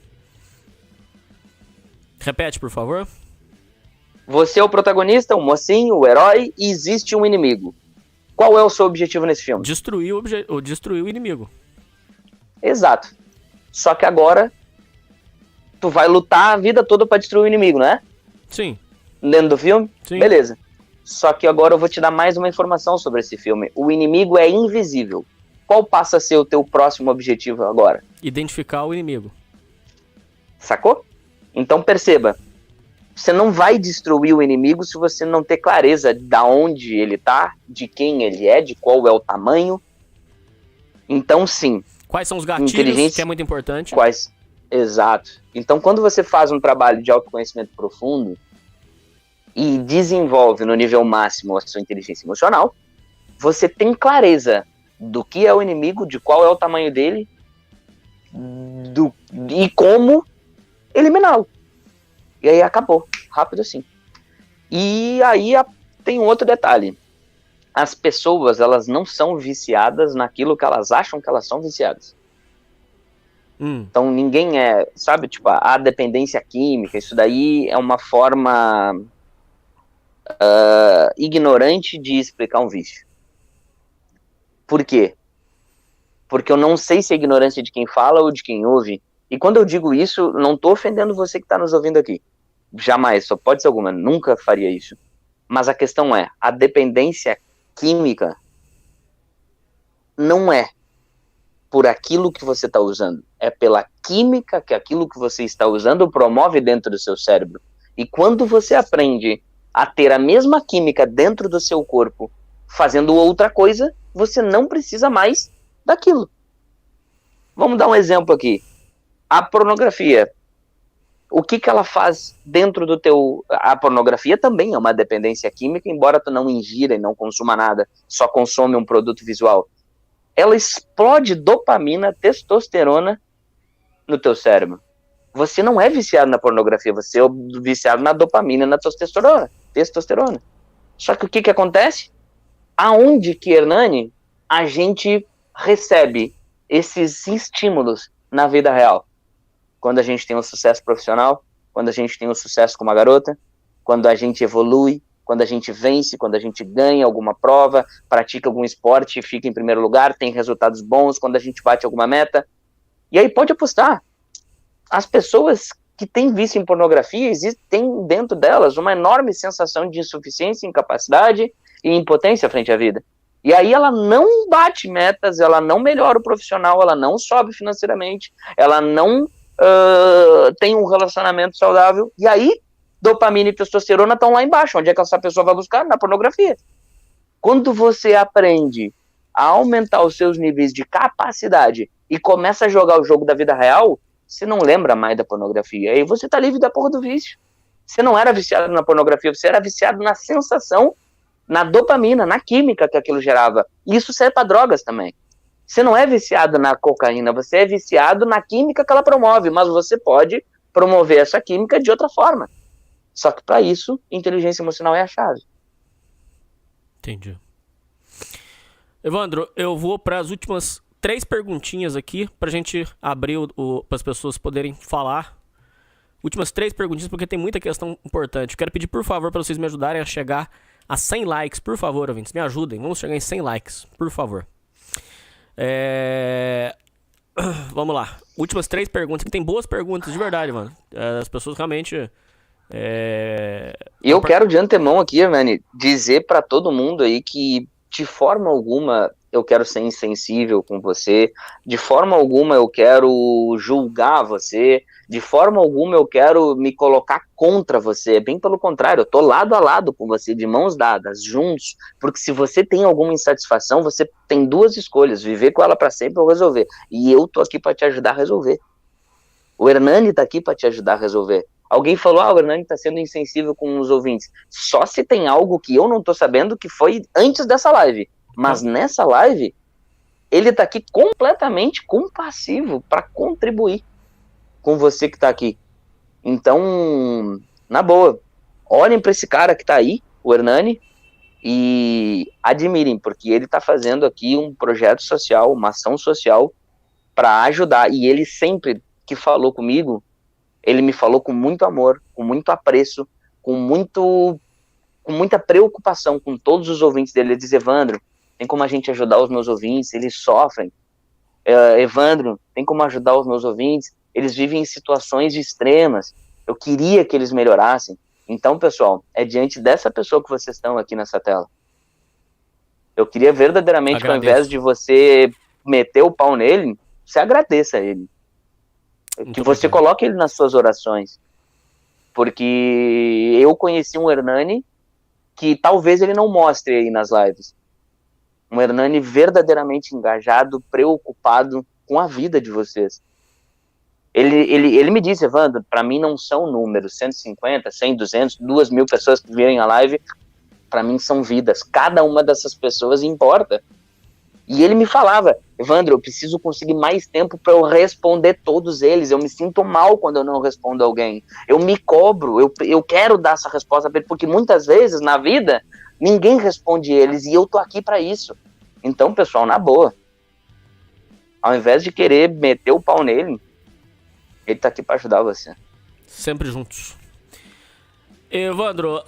Repete, por favor. Você é o protagonista, o mocinho, o herói, e existe um inimigo. Qual é o seu objetivo nesse filme? Destruir o inimigo. Exato. Só que agora tu vai lutar a vida toda pra destruir o inimigo, não é? Sim. Dentro do filme? Sim. Beleza. Só que agora eu vou te dar mais uma informação sobre esse filme. O inimigo é invisível. Qual passa a ser o teu próximo objetivo agora? Identificar o inimigo. Sacou? Então perceba, você não vai destruir o inimigo se você não ter clareza de onde ele tá, de quem ele é, de qual é o tamanho. Então sim. Quais são os gatilhos, que é muito importante. Exato. Então quando você faz um trabalho de autoconhecimento profundo e desenvolve no nível máximo a sua inteligência emocional, você tem clareza do que é o inimigo, de qual é o tamanho dele e como eliminá-lo. E aí acabou. Rápido assim. E aí tem um outro detalhe. As pessoas, elas não são viciadas naquilo que elas acham que elas são viciadas. Então ninguém sabe, tipo, a dependência química, isso daí é uma forma ignorante de explicar um vício. Por quê? Porque eu não sei se é ignorância de quem fala ou de quem ouve. E quando eu digo isso, não estou ofendendo você que está nos ouvindo aqui. Jamais, só pode ser alguma. Nunca faria isso. Mas a questão é, a dependência química não é por aquilo que você está usando, é pela química que aquilo que você está usando promove dentro do seu cérebro. E quando você aprende a ter a mesma química dentro do seu corpo, fazendo outra coisa, você não precisa mais daquilo. Vamos dar um exemplo aqui. A pornografia. O que ela faz dentro do teu... A pornografia também é uma dependência química, embora tu não ingira e não consuma nada, só consome um produto visual. Ela explode dopamina, testosterona no teu cérebro. Você não é viciado na pornografia, você é viciado na dopamina, na testosterona. Só que o que acontece? Aonde que, Hernani, a gente recebe esses estímulos na vida real? Quando a gente tem um sucesso profissional, quando a gente tem um sucesso com uma garota, quando a gente evolui, quando a gente vence, quando a gente ganha alguma prova, pratica algum esporte, fica em primeiro lugar, tem resultados bons, quando a gente bate alguma meta. E aí pode apostar. As pessoas que têm vício em pornografia, tem dentro delas uma enorme sensação de insuficiência, incapacidade e impotência frente à vida. E aí ela não bate metas, ela não melhora o profissional, ela não sobe financeiramente, ela não tem um relacionamento saudável, e aí dopamina e testosterona estão lá embaixo. Onde é que essa pessoa vai buscar? Na pornografia. Quando você aprende a aumentar os seus níveis de capacidade e começa a jogar o jogo da vida real, você não lembra mais da pornografia. Aí você tá livre da porra do vício. Você não era viciado na pornografia, você era viciado na sensação, na dopamina, na química que aquilo gerava. E isso serve para drogas também. Você não é viciado na cocaína, você é viciado na química que ela promove, mas você pode promover essa química de outra forma. Só que para isso, inteligência emocional é a chave. Entendi. Evandro, eu vou para as últimas 3 perguntinhas aqui, pra gente abrir para as pessoas poderem falar. Últimas 3 perguntinhas, porque tem muita questão importante. Eu quero pedir, por favor, para vocês me ajudarem a chegar a 100 likes. Por favor, ouvintes, me ajudem. Vamos chegar em 100 likes, por favor. Vamos lá. Últimas 3 perguntas, que tem boas perguntas de verdade, mano. As pessoas realmente... E eu quero de antemão aqui, Hernani, dizer para todo mundo aí que de forma alguma eu quero ser insensível com você, de forma alguma eu quero julgar você, de forma alguma eu quero me colocar contra você, bem pelo contrário, eu tô lado a lado com você, de mãos dadas, juntos, porque se você tem alguma insatisfação, você tem 2 escolhas, viver com ela para sempre ou resolver, e eu tô aqui para te ajudar a resolver. O Hernani tá aqui para te ajudar a resolver. Alguém falou, o Hernani tá sendo insensível com os ouvintes. Só se tem algo que eu não tô sabendo que foi antes dessa live. Mas nessa live, ele tá aqui completamente compassivo para contribuir com você que tá aqui. Então, na boa, olhem para esse cara que tá aí, o Hernani, e admirem, porque ele tá fazendo aqui um projeto social, uma ação social para ajudar. E ele sempre que falou comigo, ele me falou com muito amor, com muito apreço, com muita preocupação com todos os ouvintes dele. Ele diz, Evandro, tem como a gente ajudar os meus ouvintes? Eles sofrem. Evandro, tem como ajudar os meus ouvintes? Eles vivem em situações extremas. Eu queria que eles melhorassem. Então, pessoal, é diante dessa pessoa que vocês estão aqui nessa tela. Eu queria verdadeiramente que ao invés de você meter o pau nele, você agradeça a ele. Que você coloque ele nas suas orações. Porque eu conheci um Hernani que talvez ele não mostre aí nas lives. Um Hernani verdadeiramente engajado, preocupado com a vida de vocês. Ele me disse, Evandro, para mim não são números, 150, 100, 200, 2.000 pessoas que virem a live, para mim são vidas. Cada uma dessas pessoas importa. E ele me falava, Evandro, eu preciso conseguir mais tempo para eu responder todos eles. Eu me sinto mal quando eu não respondo alguém. Eu me cobro, eu quero dar essa resposta para ele, porque muitas vezes na vida ninguém responde eles e eu tô aqui para isso. Então, pessoal, na boa, ao invés de querer meter o pau nele, ele tá aqui para ajudar você. Sempre juntos. Evandro,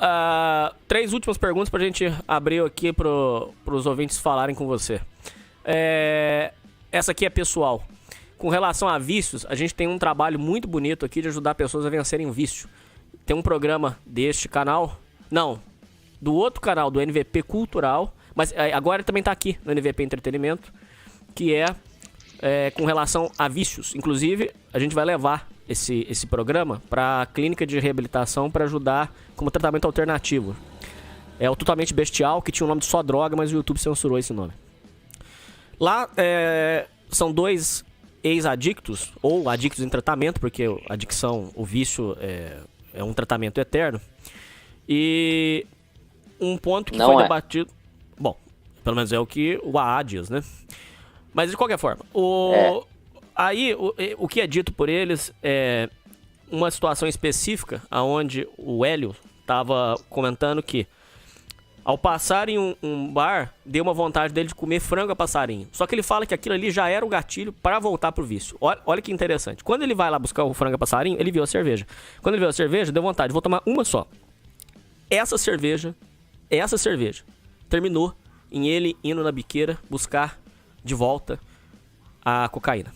3 últimas perguntas pra gente abrir aqui pros ouvintes falarem com você. Essa aqui é pessoal. Com relação a vícios, a gente tem um trabalho muito bonito aqui de ajudar pessoas a vencerem o vício. Tem um programa deste canal. Não, do outro canal, do NVP Cultural, mas agora ele também tá aqui no NVP Entretenimento, que é com relação a vícios. Inclusive, a gente vai levar esse programa para a clínica de reabilitação para ajudar como tratamento alternativo. É o Totalmente Bestial, que tinha o nome de Só Droga, mas o YouTube censurou esse nome. Lá são 2 ex-adictos, ou adictos em tratamento, porque a adicção, o vício é um tratamento eterno. E um ponto que Não foi é. debatido... Bom, pelo menos é o que o AA diz, né? Mas de qualquer forma, aí o que é dito por eles é uma situação específica, onde o Hélio estava comentando que ao passar em um bar, deu uma vontade dele de comer frango a passarinho. Só que ele fala que aquilo ali já era o gatilho para voltar pro vício. Olha que interessante. Quando ele vai lá buscar o frango a passarinho, ele viu a cerveja. Quando ele viu a cerveja, deu vontade, vou tomar uma só. Essa cerveja, terminou em ele indo na biqueira buscar de volta a cocaína.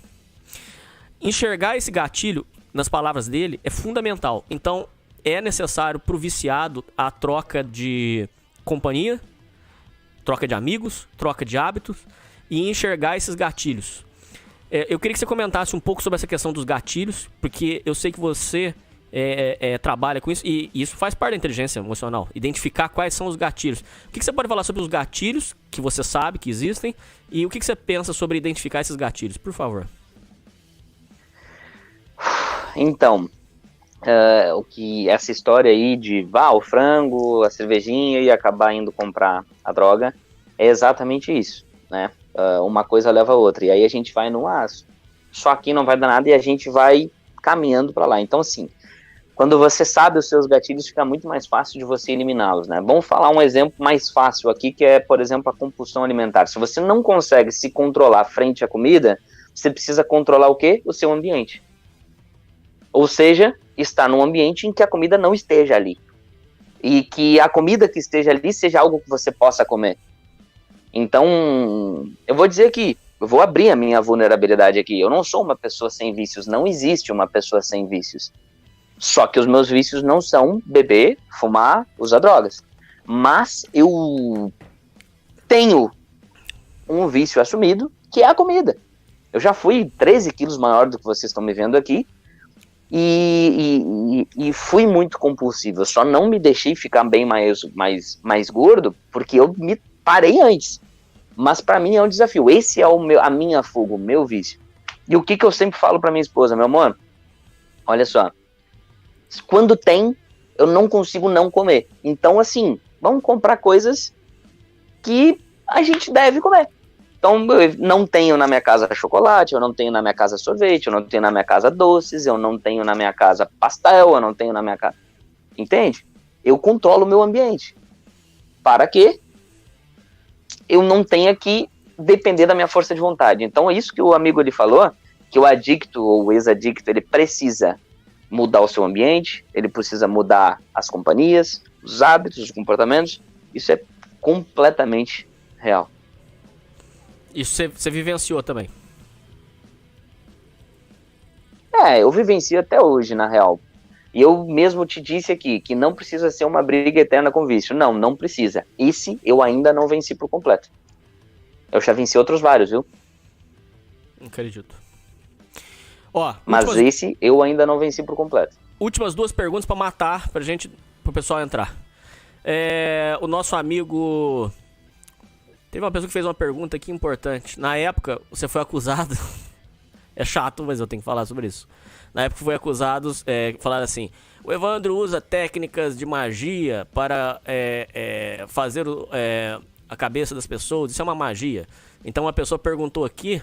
Enxergar esse gatilho, nas palavras dele, é fundamental. Então, é necessário pro viciado a troca de companhia, troca de amigos, troca de hábitos e enxergar esses gatilhos. Eu queria que você comentasse um pouco sobre essa questão dos gatilhos, porque eu sei que você trabalha com isso e isso faz parte da inteligência emocional, identificar quais são os gatilhos. O que você pode falar sobre os gatilhos que você sabe que existem e o que você pensa sobre identificar esses gatilhos, por favor? Então, essa história aí de o frango, a cervejinha e acabar indo comprar a droga é exatamente isso, né? Uma coisa leva a outra, e aí a gente vai no só aqui não vai dar nada e a gente vai caminhando para lá. Então, assim, quando você sabe os seus gatilhos, fica muito mais fácil de você eliminá-los, né? Vamos falar um exemplo mais fácil aqui, que é, por exemplo, a compulsão alimentar. Se você não consegue se controlar frente à comida, você precisa controlar o quê? O seu ambiente. Ou seja, está num ambiente em que a comida não esteja ali. E que a comida que esteja ali seja algo que você possa comer. Então, eu vou dizer que eu vou abrir a minha vulnerabilidade aqui. Eu não sou uma pessoa sem vícios. Não existe uma pessoa sem vícios. Só que os meus vícios não são beber, fumar, usar drogas. Mas eu tenho um vício assumido, que é a comida. Eu já fui 13 quilos maior do que vocês estão me vendo aqui. E fui muito compulsivo. Eu só não me deixei ficar bem mais gordo porque eu me parei antes. Mas para mim é um desafio. Esse é a minha fuga, o meu vício. E o que eu sempre falo para minha esposa, meu amor? Olha só. Quando tem, eu não consigo não comer. Então, assim, vamos comprar coisas que a gente deve comer. Então, eu não tenho na minha casa chocolate, eu não tenho na minha casa sorvete, eu não tenho na minha casa doces, eu não tenho na minha casa pastel, eu não tenho na minha casa... Entende? Eu controlo o meu ambiente. Para que eu não tenha que depender da minha força de vontade. Então, é isso que o amigo ele falou, que o adicto ou o ex-adicto, ele precisa mudar o seu ambiente, ele precisa mudar as companhias, os hábitos, os comportamentos. Isso é completamente real. Isso você vivenciou também? Eu vivencio até hoje, na real. E eu mesmo te disse aqui que não precisa ser uma briga eterna com vício. Não precisa. Esse eu ainda não venci por completo. Eu já venci outros vários, viu? Não acredito. Mas esse eu ainda não venci por completo. Últimas 2 perguntas pra matar, pro pessoal entrar. O nosso amigo... Teve uma pessoa que fez uma pergunta aqui importante. Na época, você foi acusado... É chato, mas eu tenho que falar sobre isso. Na época foi acusado, falaram assim: o Evandro usa técnicas de magia para fazer a cabeça das pessoas. Isso é uma magia. Então uma pessoa perguntou aqui,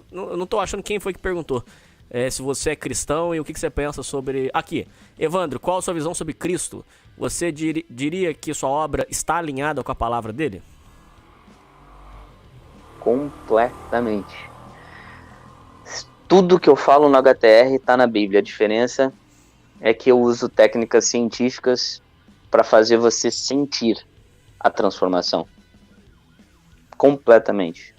eu não tô achando quem foi que perguntou, se você é cristão e o que você pensa sobre... Aqui, Evandro, qual a sua visão sobre Cristo? Você diria que sua obra está alinhada com a palavra dele? Completamente. Tudo que eu falo no HTR está na Bíblia. A diferença é que eu uso técnicas científicas para fazer você sentir a transformação. Completamente.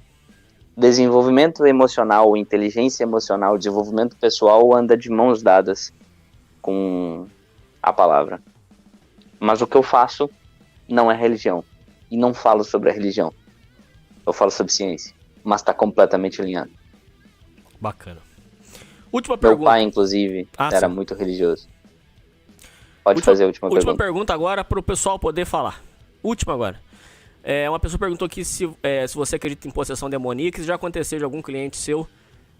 Desenvolvimento emocional, inteligência emocional, desenvolvimento pessoal anda de mãos dadas com a palavra. Mas o que eu faço não é religião. E não falo sobre a religião. Eu falo sobre ciência. Mas tá completamente alinhado. Bacana. Última Meu pergunta. pai, inclusive, era sim. muito religioso. Pode fazer a última pergunta. Última pergunta agora para o pessoal poder falar. Última agora. Uma pessoa perguntou aqui se você acredita em possessão demoníaca, se já aconteceu de algum cliente seu,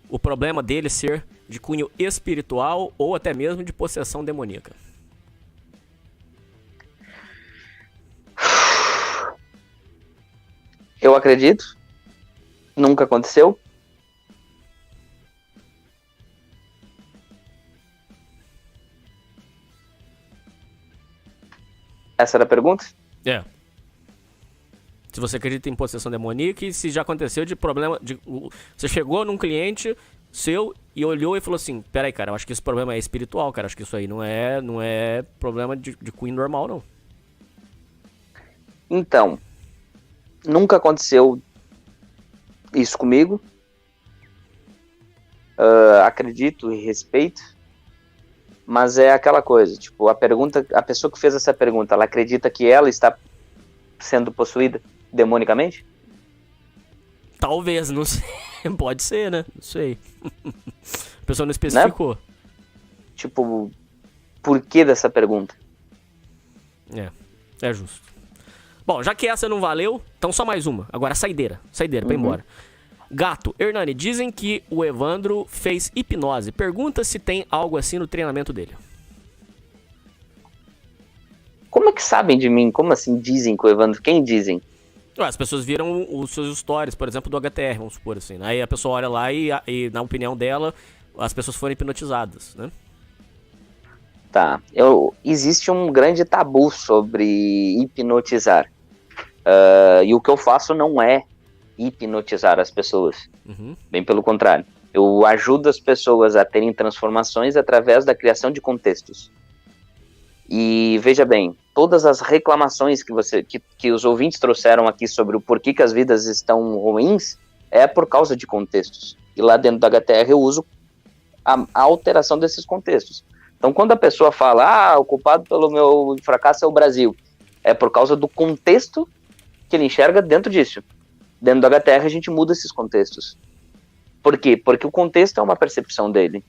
o problema dele ser de cunho espiritual ou até mesmo de possessão demoníaca. Eu acredito. Nunca aconteceu. Essa era a pergunta? Se você acredita em possessão demoníaca e se já aconteceu de problema... Você chegou num cliente seu e olhou e falou assim, peraí, cara, eu acho que esse problema é espiritual, cara, acho que isso aí não é problema de cunho normal, não. Então, nunca aconteceu isso comigo. Acredito e respeito. Mas é aquela coisa, tipo, a pessoa que fez essa pergunta, ela acredita que ela está sendo possuída demonicamente? Talvez, não sei. Pode ser, né? Não sei. A pessoa não especificou. Né? Tipo, por que dessa pergunta? É justo. Bom, já que essa não valeu, então só mais uma. Agora, saideira pra ir embora. Gato, Hernani, dizem que o Evandro fez hipnose. Pergunta se tem algo assim no treinamento dele. Como é que sabem de mim? Como assim dizem que o Evandro... Quem dizem? As pessoas viram os seus stories, por exemplo, do HTR, vamos supor assim. Aí a pessoa olha lá e na opinião dela, as pessoas foram hipnotizadas, né? Tá. Existe um grande tabu sobre hipnotizar. E o que eu faço não é hipnotizar as pessoas. Bem pelo contrário. Eu ajudo as pessoas a terem transformações através da criação de contextos. E veja bem, todas as reclamações que os ouvintes trouxeram aqui sobre o porquê que as vidas estão ruins é por causa de contextos. E lá dentro do HTR eu uso a alteração desses contextos. Então quando a pessoa fala, o culpado pelo meu fracasso é o Brasil, é por causa do contexto que ele enxerga dentro disso. Dentro do HTR a gente muda esses contextos. Por quê? Porque o contexto é uma percepção dele.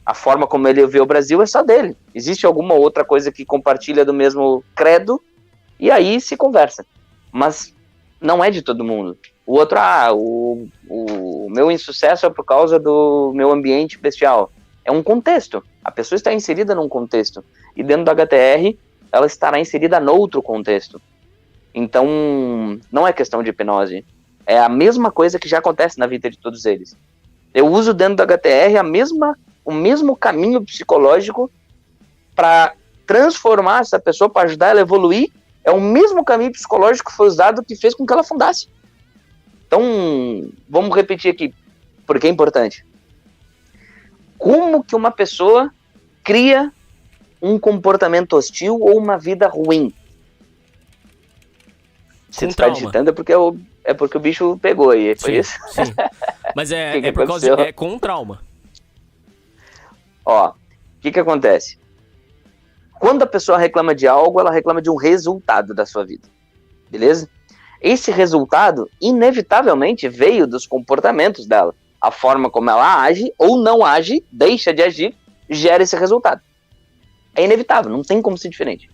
A forma como ele vê o Brasil é só dele. Existe alguma outra coisa que compartilha do mesmo credo e aí se conversa. Mas não é de todo mundo. O outro, o meu insucesso é por causa do meu ambiente bestial. É um contexto. A pessoa está inserida num contexto. E dentro do HTR, ela estará inserida noutro contexto. Então, não é questão de hipnose. É a mesma coisa que já acontece na vida de todos eles. Eu uso dentro do HTR o mesmo caminho psicológico para transformar essa pessoa, para ajudar ela a evoluir. É o mesmo caminho psicológico que foi usado que fez com que ela fundasse. Então, vamos repetir aqui, porque é importante. Como que uma pessoa cria um comportamento hostil ou uma vida ruim? Se tu está digitando é porque o bicho pegou aí, foi isso? Sim. Mas é por causa é com um trauma. Ó, o que acontece? Quando a pessoa reclama de algo, ela reclama de um resultado da sua vida, beleza? Esse resultado, inevitavelmente, veio dos comportamentos dela. A forma como ela age ou não age, deixa de agir, gera esse resultado. É inevitável, não tem como ser diferente.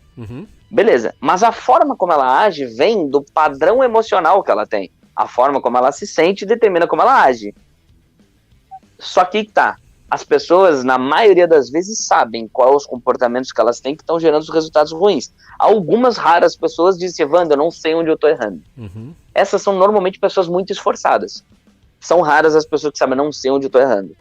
Beleza, mas a forma como ela age vem do padrão emocional que ela tem. A forma como ela se sente determina como ela age. Só que tá, as pessoas, na maioria das vezes, sabem quais os comportamentos que elas têm que estão gerando os resultados ruins. Algumas raras pessoas dizem, Wanda, eu não sei onde eu tô errando. Essas são normalmente pessoas muito esforçadas. São raras as pessoas que sabem, não sei onde eu tô errando.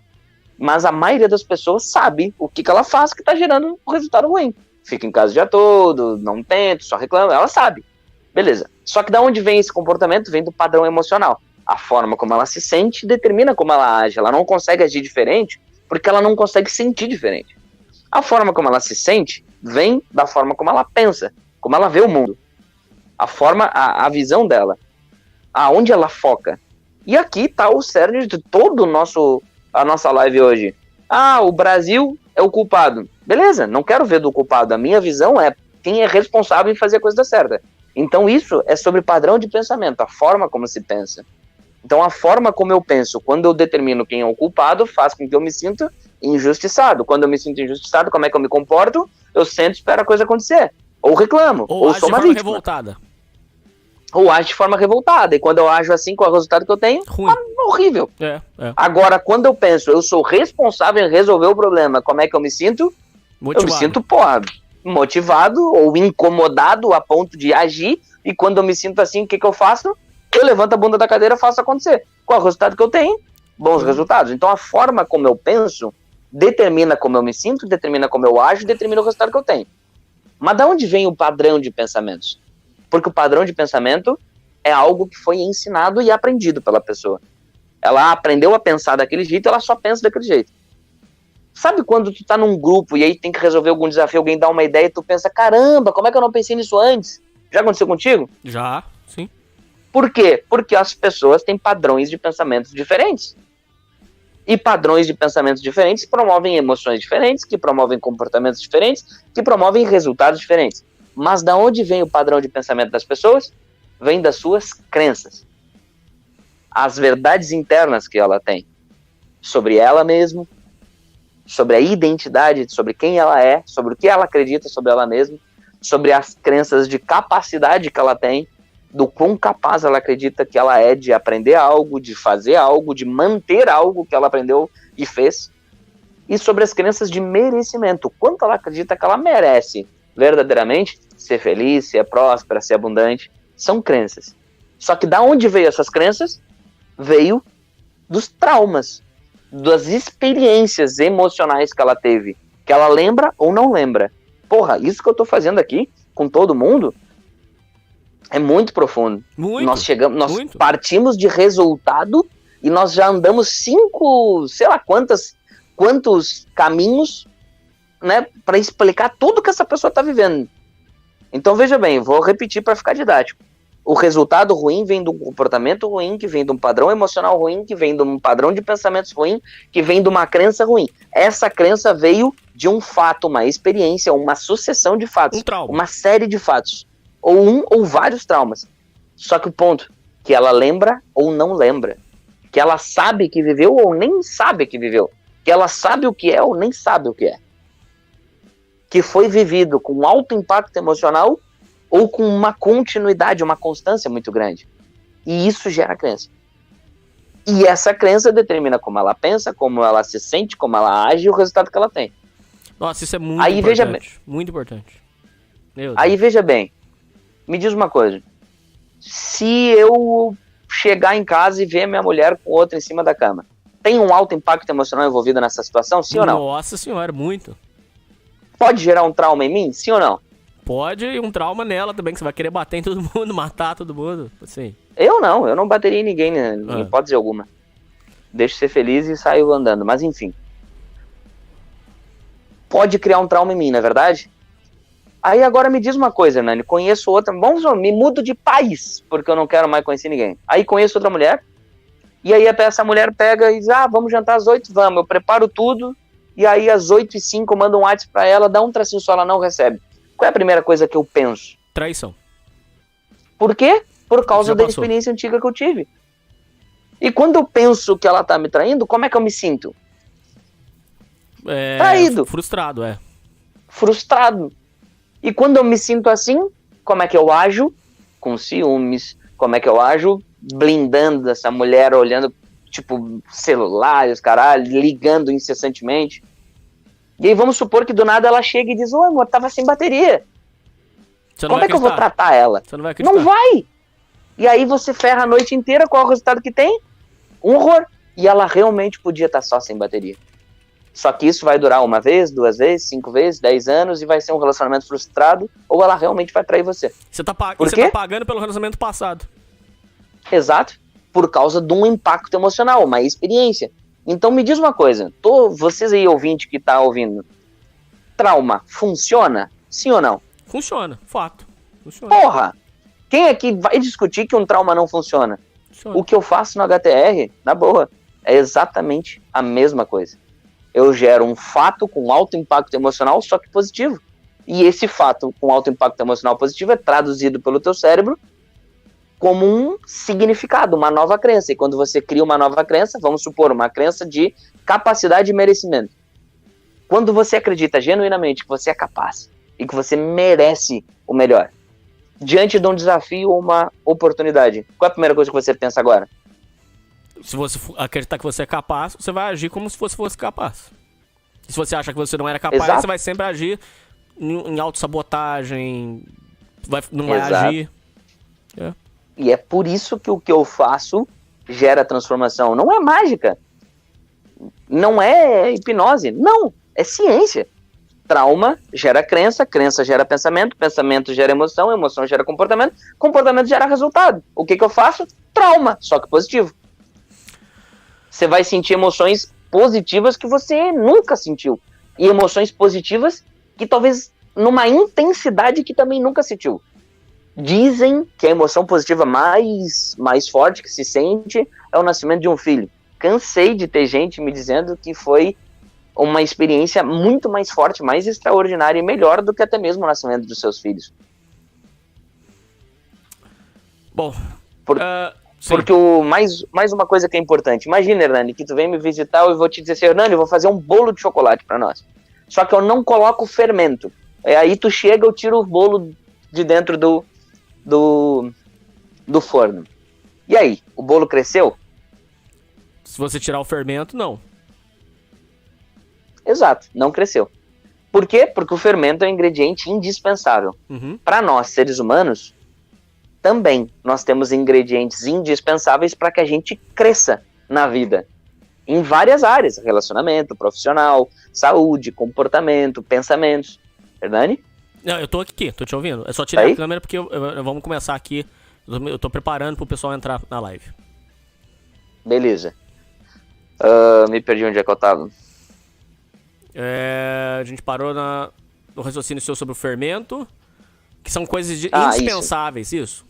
Mas a maioria das pessoas sabe o que ela faz que tá gerando um resultado ruim. Fica em casa o dia todo, não tenta, só reclama, ela sabe. Beleza. Só que da onde vem esse comportamento? Vem do padrão emocional. A forma como ela se sente determina como ela age. Ela não consegue agir diferente porque ela não consegue sentir diferente. A forma como ela se sente vem da forma como ela pensa, como ela vê o mundo. A visão dela. Aonde ela foca. E aqui está o cerne de todo a nossa live hoje. O Brasil é o culpado. Beleza, não quero ver do culpado. A minha visão é quem é responsável em fazer a coisa certa. Então isso é sobre padrão de pensamento, a forma como se pensa. Então a forma como eu penso, quando eu determino quem é o culpado, faz com que eu me sinta injustiçado. Quando eu me sinto injustiçado, como é que eu me comporto? Eu sento e espero a coisa acontecer. Ou reclamo, ou sou uma vítima. Revoltada. Ou ajo de forma revoltada. E quando eu ajo assim, qual é o resultado que eu tenho? Ruim. Horrível. É. Agora, quando eu penso, eu sou responsável em resolver o problema, como é que eu me sinto? Motivado. Eu me sinto, motivado ou incomodado a ponto de agir. E quando eu me sinto assim, o que eu faço? Eu levanto a bunda da cadeira e faço acontecer. Qual é o resultado que eu tenho? Bons resultados. Então, a forma como eu penso determina como eu me sinto, determina como eu ajo, determina o resultado que eu tenho. Mas de onde vem o padrão de pensamentos? Porque o padrão de pensamento é algo que foi ensinado e aprendido pela pessoa. Ela aprendeu a pensar daquele jeito, ela só pensa daquele jeito. Sabe quando tu tá num grupo e aí tem que resolver algum desafio, alguém dá uma ideia e tu pensa, caramba, como é que eu não pensei nisso antes? Já aconteceu contigo? Já, sim. Por quê? Porque as pessoas têm padrões de pensamentos diferentes. E padrões de pensamentos diferentes promovem emoções diferentes, que promovem comportamentos diferentes, que promovem resultados diferentes. Mas da onde vem o padrão de pensamento das pessoas? Vem das suas crenças. As verdades internas que ela tem sobre ela mesma, sobre a identidade, sobre quem ela é, sobre o que ela acredita sobre ela mesma, sobre as crenças de capacidade que ela tem, do quão capaz ela acredita que ela é de aprender algo, de fazer algo, de manter algo que ela aprendeu e fez, e sobre as crenças de merecimento, quanto ela acredita que ela merece verdadeiramente ser feliz, ser próspera, ser abundante. São crenças. Só que da onde veio essas crenças? Veio dos traumas, das experiências emocionais que ela teve, que ela lembra ou não lembra. Porra, isso que eu tô fazendo aqui com todo mundo é muito profundo. Muito, nós muito. Partimos de resultado e nós já andamos 5, sei lá quantos caminhos, né, para explicar tudo que essa pessoa está vivendo. Então veja bem, vou repetir para ficar didático. O resultado ruim vem de um comportamento ruim, que vem de um padrão emocional ruim, que vem de um padrão de pensamentos ruim, que vem de uma crença ruim. Essa crença veio de um fato, uma experiência, uma sucessão de fatos, um trauma, uma série de fatos, ou um ou vários traumas. Só que o ponto, que ela lembra ou não lembra, que ela sabe que viveu ou nem sabe que viveu, que ela sabe o que é ou nem sabe o que é, que foi vivido com alto impacto emocional ou com uma continuidade, uma constância muito grande. E isso gera crença. E essa crença determina como ela pensa, como ela se sente, como ela age e o resultado que ela tem. Nossa, isso é muito importante. Veja bem, muito importante. Aí veja bem, me diz uma coisa. Se eu chegar em casa e ver minha mulher com outra em cima da cama, tem um alto impacto emocional envolvido nessa situação, sim ou não? Nossa senhora, muito. Pode gerar um trauma em mim, sim ou não? Pode, e um trauma nela também, que você vai querer bater em todo mundo, matar todo mundo, assim. Eu não bateria em ninguém, né, em hipótese alguma. Deixo ser feliz e saio andando, mas enfim. Pode criar um trauma em mim, não é verdade? Aí agora me diz uma coisa, Nani, conheço outra, me mudo de país, porque eu não quero mais conhecer ninguém. Aí conheço outra mulher, e aí até essa mulher pega e diz, vamos jantar às 8, vamos, eu preparo tudo, e aí às 8h05 eu mando um WhatsApp pra ela, dá um tracinho só, ela não recebe. Qual é a primeira coisa que eu penso? Traição. Por quê? Por causa da experiência antiga que eu tive. E quando eu penso que ela tá me traindo, como é que eu me sinto? Traído. Frustrado, Frustrado. E quando eu me sinto assim, como é que eu ajo? Com ciúmes. Como é que eu ajo? Blindando essa mulher, olhando, tipo, celulares, caralho, ligando incessantemente. E aí vamos supor que do nada ela chega e diz, ô amor, tava sem bateria. Como é que eu vou tratar ela? Você não vai acreditar. Não vai! E aí você ferra a noite inteira, qual é o resultado que tem? Um horror. E ela realmente podia estar só sem bateria. Só que isso vai durar 1 vez, 2 vezes, 5 vezes, 10 anos e vai ser um relacionamento frustrado, ou ela realmente vai trair você. Você tá pagando pelo relacionamento passado. Exato. Por causa de um impacto emocional, uma experiência. Então me diz uma coisa, vocês aí ouvinte que tá ouvindo, trauma funciona? Sim ou não? Funciona, fato. Funciona. Porra! Quem aqui vai discutir que um trauma não funciona? O que eu faço no HTR, na boa, é exatamente a mesma coisa. Eu gero um fato com alto impacto emocional, só que positivo. E esse fato com alto impacto emocional positivo é traduzido pelo teu cérebro como um significado, uma nova crença. E quando você cria uma nova crença, vamos supor, uma crença de capacidade e merecimento. Quando você acredita genuinamente que você é capaz e que você merece o melhor, diante de um desafio ou uma oportunidade, qual é a primeira coisa que você pensa agora? Se você acreditar que você é capaz, você vai agir como se fosse capaz. E se você acha que você não era capaz, Exato. você vai sempre agir em autossabotagem, não vai Exato. agir. E é por isso que o que eu faço gera transformação. Não é mágica. Não é hipnose. Não. É ciência. Trauma gera crença, crença gera pensamento, pensamento gera emoção, emoção gera comportamento, comportamento gera resultado. O que eu faço? Trauma, só que positivo. Você vai sentir emoções positivas que você nunca sentiu. E emoções positivas que talvez numa intensidade que também nunca sentiu. Dizem que a emoção positiva mais forte que se sente é o nascimento de um filho. Cansei de ter gente me dizendo que foi uma experiência muito mais forte, mais extraordinária e melhor do que até mesmo o nascimento dos seus filhos. Bom, porque mais uma coisa que é importante. Imagina, Hernani, que tu vem me visitar e eu vou te dizer assim, Hernani, eu vou fazer um bolo de chocolate para nós. Só que eu não coloco fermento. Aí tu chega, eu tiro o bolo de dentro do forno. E aí, o bolo cresceu? Se você tirar o fermento, não. Exato, não cresceu. Por quê? Porque o fermento é um ingrediente indispensável. Para nós, seres humanos, também nós temos ingredientes indispensáveis para que a gente cresça na vida. Em várias áreas, relacionamento, profissional, saúde, comportamento, pensamentos. Hernani? Não, eu tô aqui, tô te ouvindo. É só tirar a câmera porque vamos começar aqui. Eu tô preparando pro pessoal entrar na live. Beleza. Me perdi onde é que eu tava. A gente parou no raciocínio seu sobre o fermento, que são coisas indispensáveis, isso?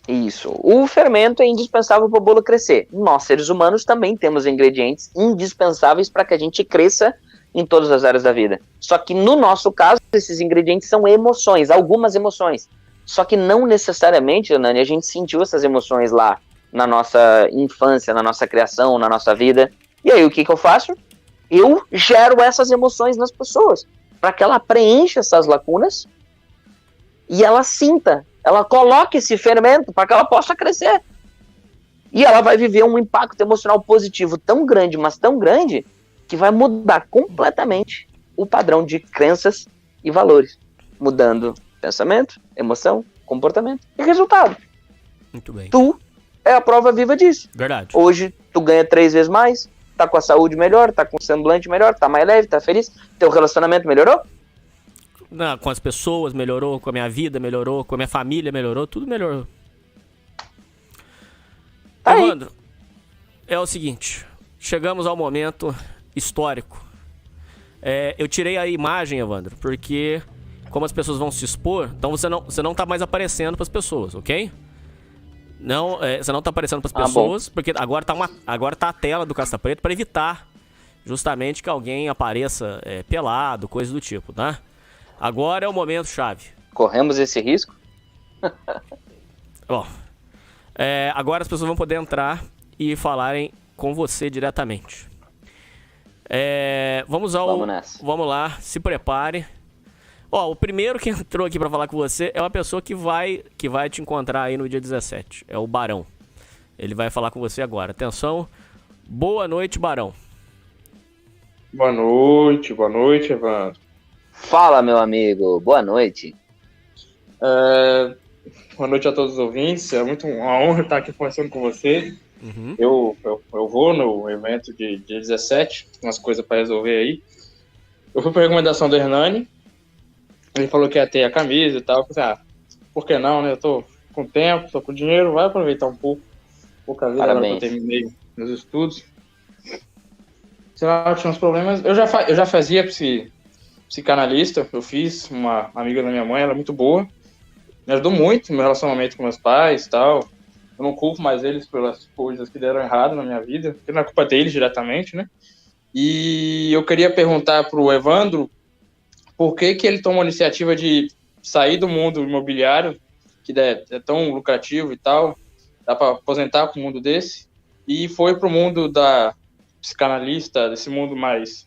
Isso. O fermento é indispensável para o bolo crescer. Nós, seres humanos, também temos ingredientes indispensáveis para que a gente cresça em todas as áreas da vida. Só que no nosso caso, esses ingredientes são emoções, algumas emoções. Só que não necessariamente, Nani, a gente sentiu essas emoções lá na nossa infância, na nossa criação, na nossa vida. E aí, o que eu faço? Eu gero essas emoções nas pessoas, para que ela preencha essas lacunas e ela sinta, ela coloque esse fermento para que ela possa crescer. E ela vai viver um impacto emocional positivo tão grande, mas tão grande, que vai mudar completamente o padrão de crenças e valores, mudando pensamento, emoção, comportamento e resultado. Muito bem. Tu é a prova viva disso. Verdade. Hoje tu ganha 3 vezes mais, tá com a saúde melhor, tá com o semblante melhor, tá mais leve, tá feliz, teu relacionamento melhorou? Não, com as pessoas melhorou, com a minha vida melhorou, com a minha família melhorou, tudo melhorou. Tá. Evandro, é o seguinte, chegamos ao momento histórico. Eu tirei a imagem, Evandro, porque como as pessoas vão se expor, então você não tá mais aparecendo pras pessoas, ok? Não, você não tá aparecendo pras pessoas, porque agora tá a tela do Casta Preta para evitar justamente que alguém apareça pelado, coisa do tipo, tá? Agora é o momento chave. Corremos esse risco? Bom, agora as pessoas vão poder entrar e falarem com você diretamente. Vamos lá, se prepare. O primeiro que entrou aqui pra falar com você é uma pessoa que vai te encontrar aí no dia 17. É o Barão. Ele vai falar com você agora. Atenção. Boa noite, Barão. Boa noite, Evandro. Fala, meu amigo. Boa noite. Boa noite a todos os ouvintes. É muito uma honra estar aqui conversando com você. Uhum. Eu vou no evento de dia 17, umas coisas para resolver aí. Eu fui por recomendação do Hernani. Ele falou que ia ter a camisa e tal. Eu falei, por que não, né? Eu tô com tempo, tô com dinheiro, vai aproveitar um pouco a vida agora que eu terminei meus estudos. Senão eu tinha uns problemas. Eu já fazia psicanalista, eu fiz, uma amiga da minha mãe, ela é muito boa. Me ajudou muito no meu relacionamento com meus pais e tal. Eu não culpo mais eles pelas coisas que deram errado na minha vida, porque não é culpa deles diretamente, né? E eu queria perguntar pro Evandro por que ele tomou a iniciativa de sair do mundo imobiliário, que é tão lucrativo e tal, dá para aposentar com um mundo desse, e foi para o mundo da psicanalista, desse mundo mais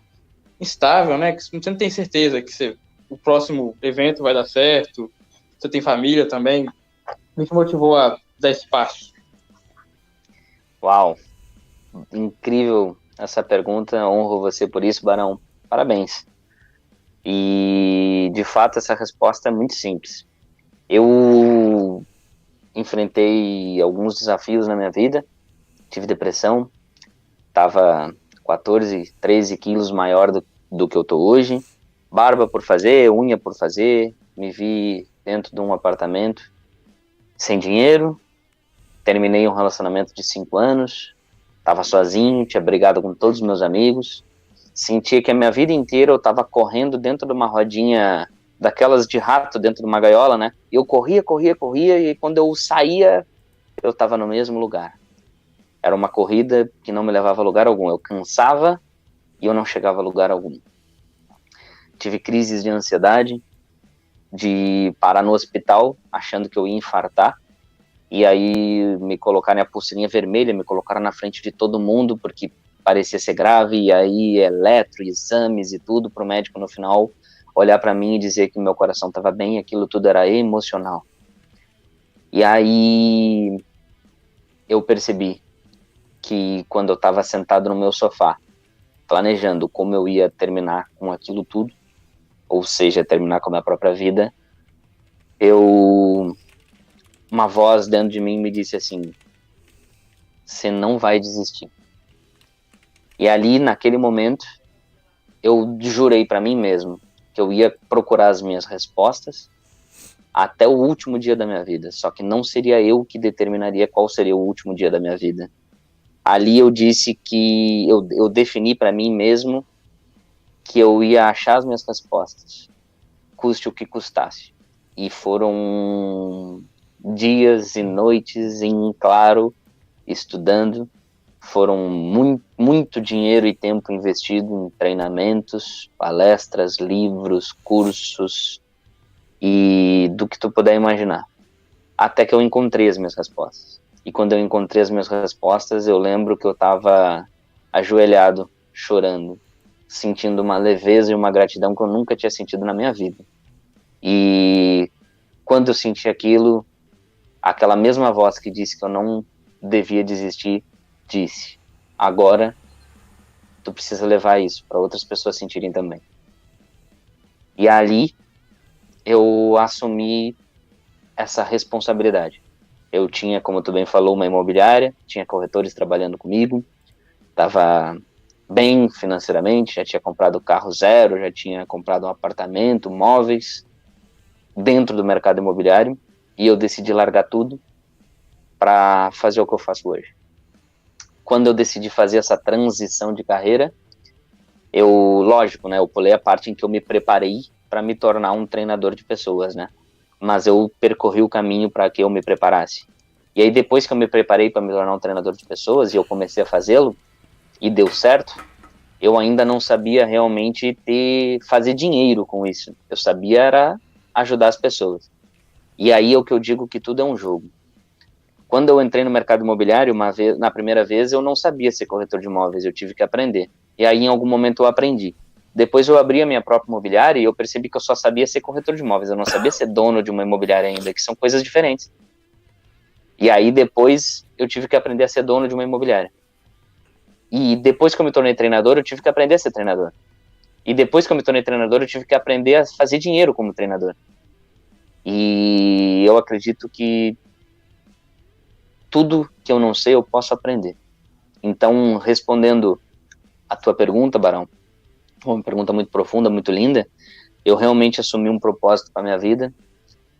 instável, né? Que você não tem certeza que o próximo evento vai dar certo, você tem família também. Me motivou a dar esse passo. Uau, incrível essa pergunta, honro você por isso, Barão, parabéns. E, de fato, essa resposta é muito simples. Eu enfrentei alguns desafios na minha vida, tive depressão, estava 14, 13 quilos maior do que eu tô hoje, barba por fazer, unha por fazer, me vi dentro de um apartamento sem dinheiro, terminei um relacionamento de 5 anos, estava sozinho, tinha brigado com todos os meus amigos, sentia que a minha vida inteira eu estava correndo dentro de uma rodinha daquelas de rato dentro de uma gaiola, né? E eu corria, e quando eu saía, eu estava no mesmo lugar. Era uma corrida que não me levava a lugar algum. Eu cansava e eu não chegava a lugar algum. Tive crises de ansiedade, de parar no hospital achando que eu ia infartar. E aí me colocaram a pulseirinha vermelha, me colocaram na frente de todo mundo, porque parecia ser grave, e aí exames e tudo, para o médico no final olhar para mim e dizer que meu coração estava bem, aquilo tudo era emocional. E aí eu percebi que quando eu estava sentado no meu sofá, planejando como eu ia terminar com aquilo tudo, ou seja, terminar com a minha própria vida, uma voz dentro de mim me disse assim: você não vai desistir. E ali, naquele momento, eu jurei para mim mesmo que eu ia procurar as minhas respostas até o último dia da minha vida. Só que não seria eu que determinaria qual seria o último dia da minha vida. Ali eu disse que eu defini para mim mesmo que eu ia achar as minhas respostas, custe o que custasse. E foram dias e noites em claro, estudando. Foram muito dinheiro e tempo investido em treinamentos, palestras, livros, cursos e do que tu puder imaginar. Até que eu encontrei as minhas respostas. E quando eu encontrei as minhas respostas, eu lembro que eu estava ajoelhado, chorando, sentindo uma leveza e uma gratidão que eu nunca tinha sentido na minha vida. E quando eu senti aquilo, aquela mesma voz que disse que eu não devia desistir, disse: agora tu precisa levar isso para outras pessoas sentirem também. E ali eu assumi essa responsabilidade. Eu tinha, como tu bem falou, uma imobiliária, tinha corretores trabalhando comigo, estava bem financeiramente, já tinha comprado carro zero, já tinha comprado um apartamento, móveis dentro do mercado imobiliário, e eu decidi largar tudo para fazer o que eu faço hoje. Quando eu decidi fazer essa transição de carreira, lógico, né, eu pulei a parte em que eu me preparei para me tornar um treinador de pessoas, né? Mas eu percorri o caminho para que eu me preparasse. E aí depois que eu me preparei para me tornar um treinador de pessoas e eu comecei a fazê-lo e deu certo, eu ainda não sabia realmente fazer dinheiro com isso. Eu sabia era ajudar as pessoas. E aí é o que eu digo, que tudo é um jogo. Quando eu entrei no mercado imobiliário, na primeira vez, eu não sabia ser corretor de imóveis, eu tive que aprender. E aí, em algum momento, eu aprendi. Depois eu abri a minha própria imobiliária e eu percebi que eu só sabia ser corretor de imóveis, eu não sabia ser dono de uma imobiliária ainda, que são coisas diferentes. E aí, depois, eu tive que aprender a ser dono de uma imobiliária. E depois que eu me tornei treinador, eu tive que aprender a ser treinador. E depois que eu me tornei treinador, eu tive que aprender a fazer dinheiro como treinador. E eu acredito que tudo que eu não sei, eu posso aprender. Então, respondendo a tua pergunta, Barão, uma pergunta muito profunda, muito linda, eu realmente assumi um propósito para minha vida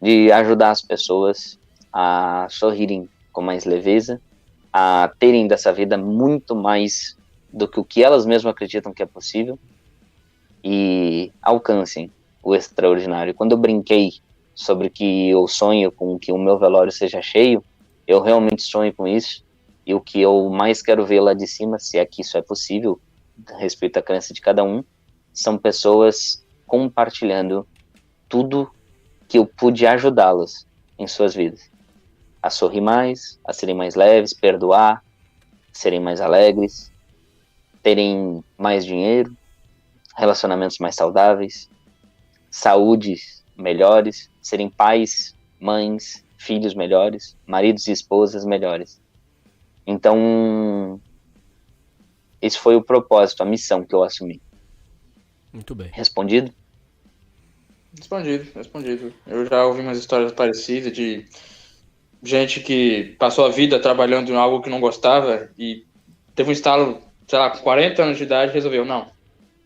de ajudar as pessoas a sorrirem com mais leveza, a terem dessa vida muito mais do que o que elas mesmas acreditam que é possível e alcancem o extraordinário. Quando eu brinquei sobre que eu sonho com que o meu velório seja cheio, eu realmente sonho com isso, e o que eu mais quero ver lá de cima, se é que isso é possível, a respeito à crença de cada um, são pessoas compartilhando tudo que eu pude ajudá-los em suas vidas. A sorrir mais, a serem mais leves, perdoar, serem mais alegres, terem mais dinheiro, relacionamentos mais saudáveis, saúdes melhores, serem pais, mães, filhos melhores, maridos e esposas melhores. Então, esse foi o propósito, a missão que eu assumi. Muito bem. Respondido? Respondido. Eu já ouvi umas histórias parecidas de gente que passou a vida trabalhando em algo que não gostava e teve um estalo, sei lá, com 40 anos de idade, resolveu, não,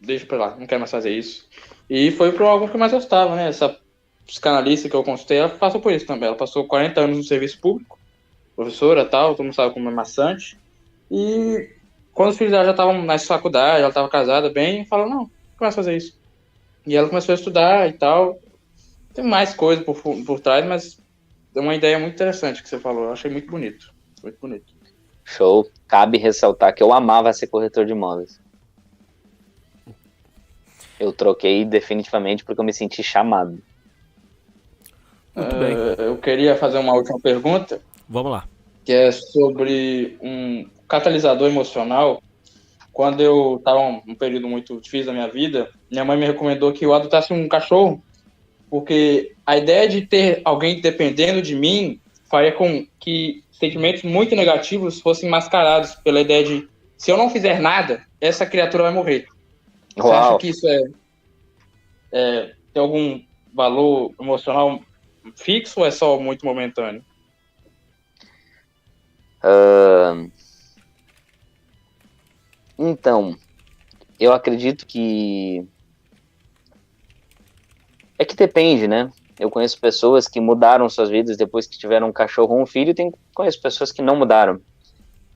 deixa pra lá, não quero mais fazer isso. E foi pro algo que mais gostava, né? Essa psicanalista que eu consultei, ela passou por isso também. Ela passou 40 anos no serviço público, professora, tal, todo mundo sabe como é maçante. E quando os filhos dela já estavam na faculdade, ela estava casada bem, falou, não começa a fazer isso. E ela começou a estudar e tal. Tem mais coisa por trás, mas é uma ideia muito interessante que você falou. Eu achei muito bonito. Muito bonito. Show. Cabe ressaltar que eu amava ser corretor de imóveis. Eu troquei definitivamente porque eu me senti chamado. Muito bem. Eu queria fazer uma última pergunta. Vamos lá. Que é sobre um catalisador emocional. Quando eu estava num período muito difícil da minha vida, minha mãe me recomendou que eu adotasse um cachorro, porque a ideia de ter alguém dependendo de mim faria com que sentimentos muito negativos fossem mascarados pela ideia de, se eu não fizer nada, essa criatura vai morrer. Você acha que isso tem algum valor emocional fixo ou é só muito momentâneo? Então, eu acredito que... É que depende, né? Eu conheço pessoas que mudaram suas vidas depois que tiveram um cachorro ou um filho, conheço pessoas que não mudaram.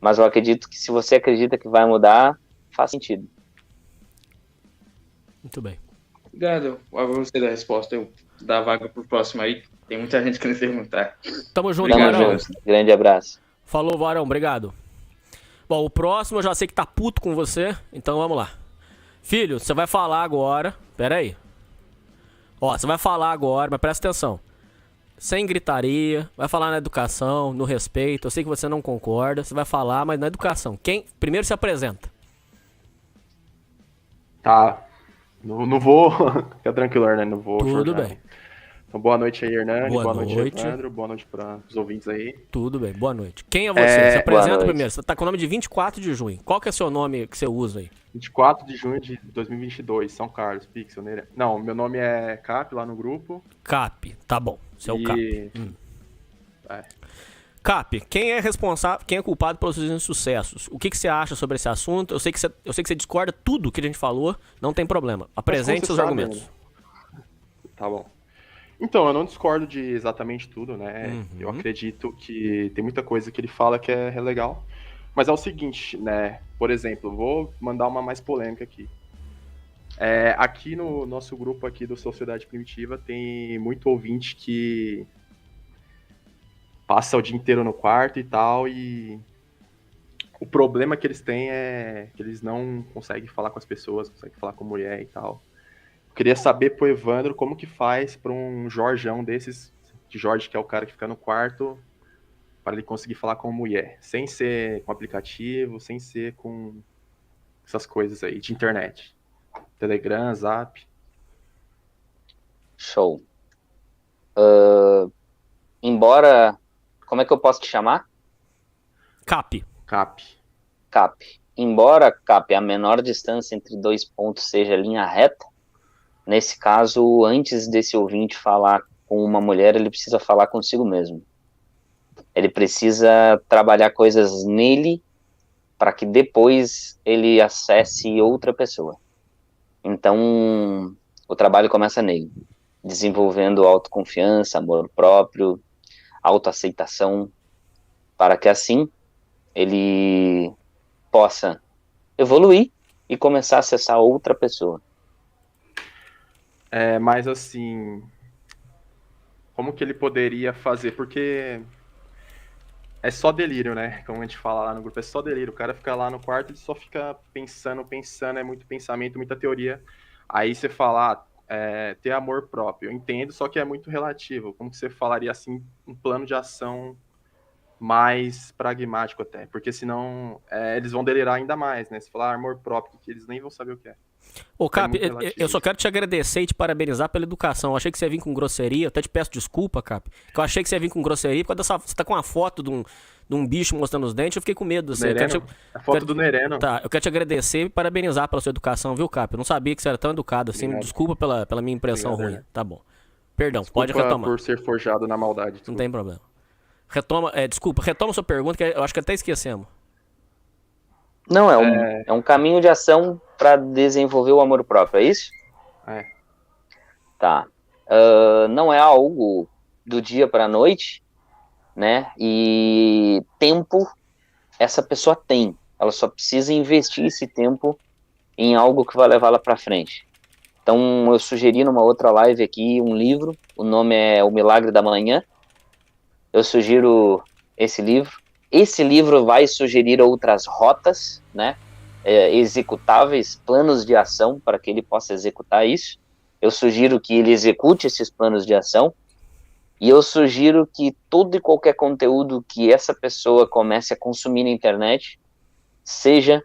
Mas eu acredito que se você acredita que vai mudar, faz sentido. Muito bem. Obrigado. Eu gostei da resposta. Eu dar a vaga pro próximo aí. Tem muita gente querendo perguntar. Tamo junto, Tamo Varão. junto. Grande abraço. Falou, Varão. Obrigado. Bom, o próximo eu já sei que tá puto com você, então vamos lá. Filho, você vai falar agora. Pera aí. Ó, você vai falar agora, mas presta atenção. Sem gritaria, vai falar na educação, no respeito. Eu sei que você não concorda, você vai falar, mas na educação. Quem primeiro se apresenta? Tá. Não vou. Fica tranquilo, né? Não vou. Tudo jogar. bem. Então, boa noite aí, Hernani. Boa noite, noite. Evandro. Boa noite para os ouvintes aí. Tudo bem, boa noite. Quem é você? Se boa apresenta noite. primeiro. Você tá com o nome de 24 de junho. Qual que é o seu nome que você usa aí? 24 de junho de 2022, São Carlos, Pixel. Não, meu nome é Cap lá no grupo. Cap, tá bom. Você é o Cap. É. Cap, quem é responsável, quem é culpado pelos seus insucessos? O que você acha sobre esse assunto? Eu sei que você discorda tudo que a gente falou, não tem problema. Apresente seus argumentos. Né? Tá bom. Então, eu não discordo de exatamente tudo, né? Uhum. Eu acredito que tem muita coisa que ele fala que é legal. Mas é o seguinte, né? Por exemplo, vou mandar uma mais polêmica aqui. Aqui no nosso grupo aqui do Sociedade Primitiva tem muito ouvinte que passa o dia inteiro no quarto e tal, e o problema que eles têm é que eles não conseguem falar com as pessoas, conseguem falar com mulher e tal. Eu queria saber pro Evandro como que faz para um Jorjão desses, de Jorge, que é o cara que fica no quarto, para ele conseguir falar com mulher, sem ser com aplicativo, sem ser com essas coisas aí de internet. Telegram, Zap. Show. Embora... Como é que eu posso te chamar? Cap. Cap. Embora, Cap, a menor distância entre dois pontos seja linha reta, nesse caso, antes desse ouvinte falar com uma mulher, ele precisa falar consigo mesmo. Ele precisa trabalhar coisas nele para que depois ele acesse outra pessoa. Então, o trabalho começa nele, desenvolvendo autoconfiança, amor próprio, autoaceitação, para que assim ele possa evoluir e começar a acessar outra pessoa. Mas assim, como que ele poderia fazer? Porque é só delírio, né? Como a gente fala lá no grupo, é só delírio. O cara fica lá no quarto e só fica pensando, é muito pensamento, muita teoria. Aí você fala, ter amor próprio. Eu entendo, só que é muito relativo. Como que você falaria, assim, um plano de ação mais pragmático até? Porque senão eles vão delirar ainda mais, né? Se falar amor próprio, que eles nem vão saber o que é. Ô, Cap, muito relativo eu só isso. quero te agradecer e te parabenizar pela educação. Eu achei que você ia vir com grosseria, eu até te peço desculpa, Cap. Que eu achei que você ia vir com grosseria, porque você tá com uma foto de um bicho mostrando os dentes, eu fiquei com medo. Do Nereno? A foto do Nereno. Tá, eu quero te agradecer e parabenizar pela sua educação, viu, Cap? Eu não sabia que você era tão educado assim. Obrigado. Desculpa pela minha impressão Obrigado, ruim. Tá bom. Perdão, Desculpa pode retomar. por ser forjado na maldade. Não Desculpa. tem problema. Retoma sua pergunta, que eu acho que até esquecemos. Não, é um caminho de ação para desenvolver o amor próprio, é isso? É. Tá. Não é algo do dia para a noite, né? E tempo essa pessoa tem. Ela só precisa investir esse tempo em algo que vai levá-la para frente. Então, eu sugeri numa outra live aqui um livro, o nome é O Milagre da Manhã. Eu sugiro esse livro. Esse livro vai sugerir outras rotas, né? Executáveis, planos de ação para que ele possa executar isso. Eu sugiro que ele execute esses planos de ação. E eu sugiro que todo e qualquer conteúdo que essa pessoa comece a consumir na internet seja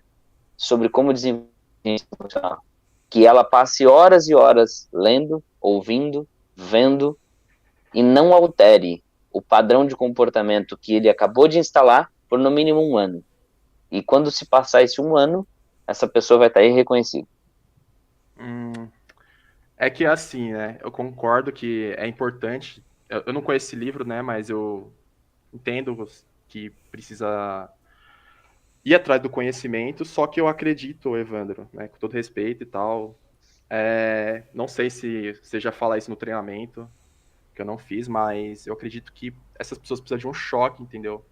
sobre como desenvolver emocional. Que ela passe horas e horas lendo, ouvindo, vendo e não altere o padrão de comportamento que ele acabou de instalar por no mínimo 1 ano. E quando se passar esse 1 ano, essa pessoa vai estar irreconhecível. É que assim, né? Eu concordo que é importante. Eu não conheço esse livro, né? Mas eu entendo que precisa ir atrás do conhecimento. Só que eu acredito, Evandro, né? Com todo respeito e tal. Não sei se você já fala isso no treinamento, que eu não fiz, mas eu acredito que essas pessoas precisam de um choque, entendeu?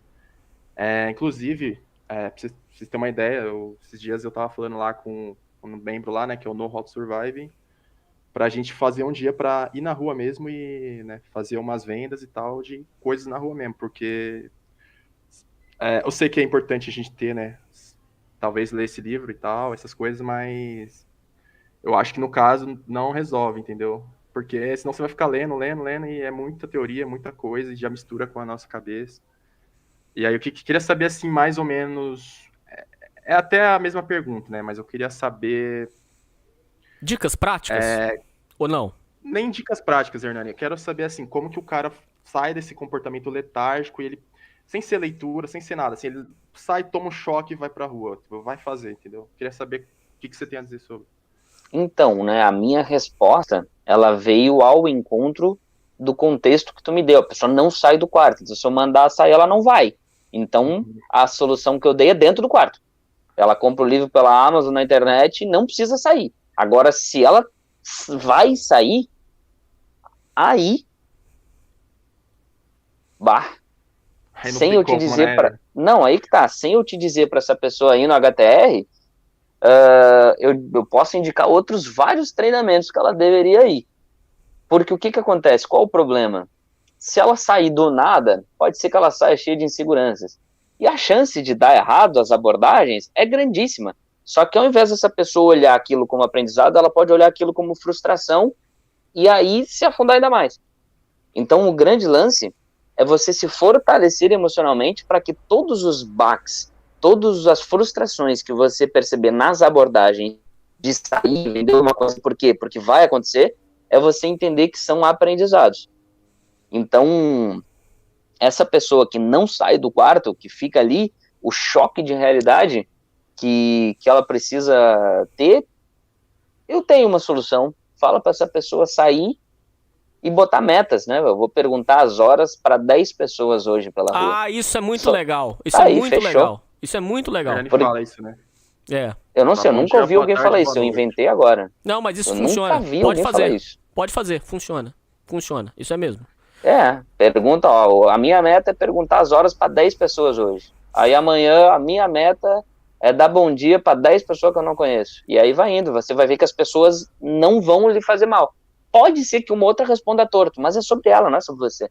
Inclusive, pra vocês terem uma ideia, esses dias eu tava falando lá com um membro lá, né? Que é o No How to Survive, pra gente fazer um dia pra ir na rua mesmo e, né, fazer umas vendas e tal de coisas na rua mesmo, porque eu sei que é importante a gente ter, né, talvez ler esse livro e tal, essas coisas, mas eu acho que no caso não resolve, entendeu? Porque senão você vai ficar lendo e é muita teoria, muita coisa e já mistura com a nossa cabeça. E aí eu queria saber, assim, mais ou menos, é até a mesma pergunta, né, mas eu queria saber... Dicas práticas? Ou não? Nem dicas práticas, Hernani. Eu quero saber, assim, como que o cara sai desse comportamento letárgico e ele, sem ser leitura, sem ser nada, assim, ele sai, toma um choque e vai pra rua. Tipo, vai fazer, entendeu? Queria saber o que você tem a dizer sobre. Então, né, a minha resposta, ela veio ao encontro do contexto que tu me deu. A pessoa não sai do quarto. Se eu mandar sair, ela não vai. Então, a solução que eu dei é dentro do quarto. Ela compra o livro pela Amazon na internet e não precisa sair. Agora, se ela vai sair, aí, Aí não sem tem eu te como, dizer né? para... Não, aí que tá. Sem eu te dizer para essa pessoa aí no HTR, eu posso indicar outros vários treinamentos que ela deveria ir. Porque o que acontece? Qual o problema? Se ela sair do nada, pode ser que ela saia cheia de inseguranças. E a chance de dar errado as abordagens é grandíssima. Só que ao invés dessa pessoa olhar aquilo como aprendizado, ela pode olhar aquilo como frustração e aí se afundar ainda mais. Então o grande lance é você se fortalecer emocionalmente para que todos os baques, todas as frustrações que você perceber nas abordagens de sair, vender uma coisa, por quê? Porque vai acontecer, é você entender que são aprendizados. Então, essa pessoa que não sai do quarto, que fica ali, o choque de realidade que ela precisa ter, eu tenho uma solução. Fala para essa pessoa sair e botar metas, né? Eu vou perguntar as horas para 10 pessoas hoje pela rua. Isso é muito legal. Isso Tá é aí, muito fechou. legal. Isso é muito legal. Hernani fala isso, né? Eu não sei, eu Bom nunca dia, ouvi boa alguém tarde, falar boa isso. Eu noite. inventei agora. Não, mas isso Eu funciona. nunca vi Pode alguém falar fazer. isso. Pode fazer, funciona. Funciona. Isso é mesmo. Pergunta, ó, a minha meta é perguntar as horas para 10 pessoas hoje. Aí amanhã a minha meta é dar bom dia para 10 pessoas que eu não conheço. E aí vai indo, você vai ver que as pessoas não vão lhe fazer mal. Pode ser que uma outra responda torto, mas é sobre ela, não é sobre você.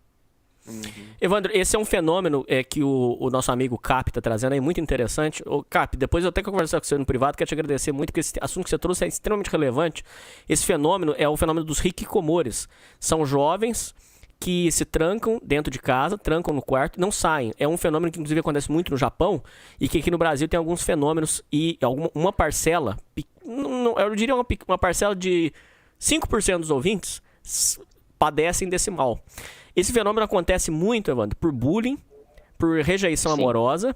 Evandro, esse é um fenômeno que o nosso amigo Cap está trazendo aí, muito interessante. Ô, Cap, depois eu até que eu conversar com você no privado, quero te agradecer muito, porque esse assunto que você trouxe é extremamente relevante. Esse fenômeno é o fenômeno dos hikikomores. São jovens que se trancam dentro de casa, trancam no quarto e não saem. É um fenômeno que inclusive acontece muito no Japão e que aqui no Brasil tem alguns fenômenos e uma parcela, eu diria uma parcela de 5% dos ouvintes padecem desse mal. Esse fenômeno acontece muito, Evandro, por bullying, por rejeição amorosa,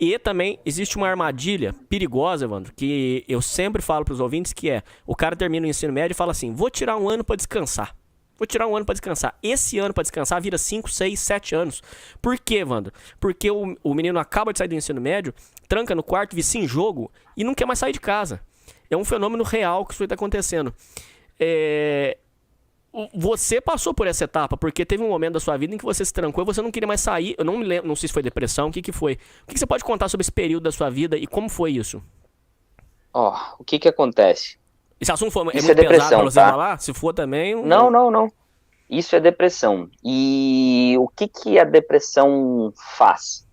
e também existe uma armadilha perigosa, Evandro, que eu sempre falo para os ouvintes, que é, o cara termina o ensino médio e fala assim, vou tirar um ano para descansar. Esse ano para descansar vira 5, 6, 7 anos. Por quê, Evandro? Porque o menino acaba de sair do ensino médio, tranca no quarto, vicia em jogo e não quer mais sair de casa. É um fenômeno real que isso está acontecendo. Você passou por essa etapa, porque teve um momento da sua vida em que você se trancou e você não queria mais sair. Eu não me lembro, não sei se foi depressão, o que foi. O que você pode contar sobre esse período da sua vida e como foi isso? O que acontece? Esse assunto foi Isso muito depressão, pesado pra você tá? falar? Se for também... Não. Isso é depressão. E o que a depressão faz?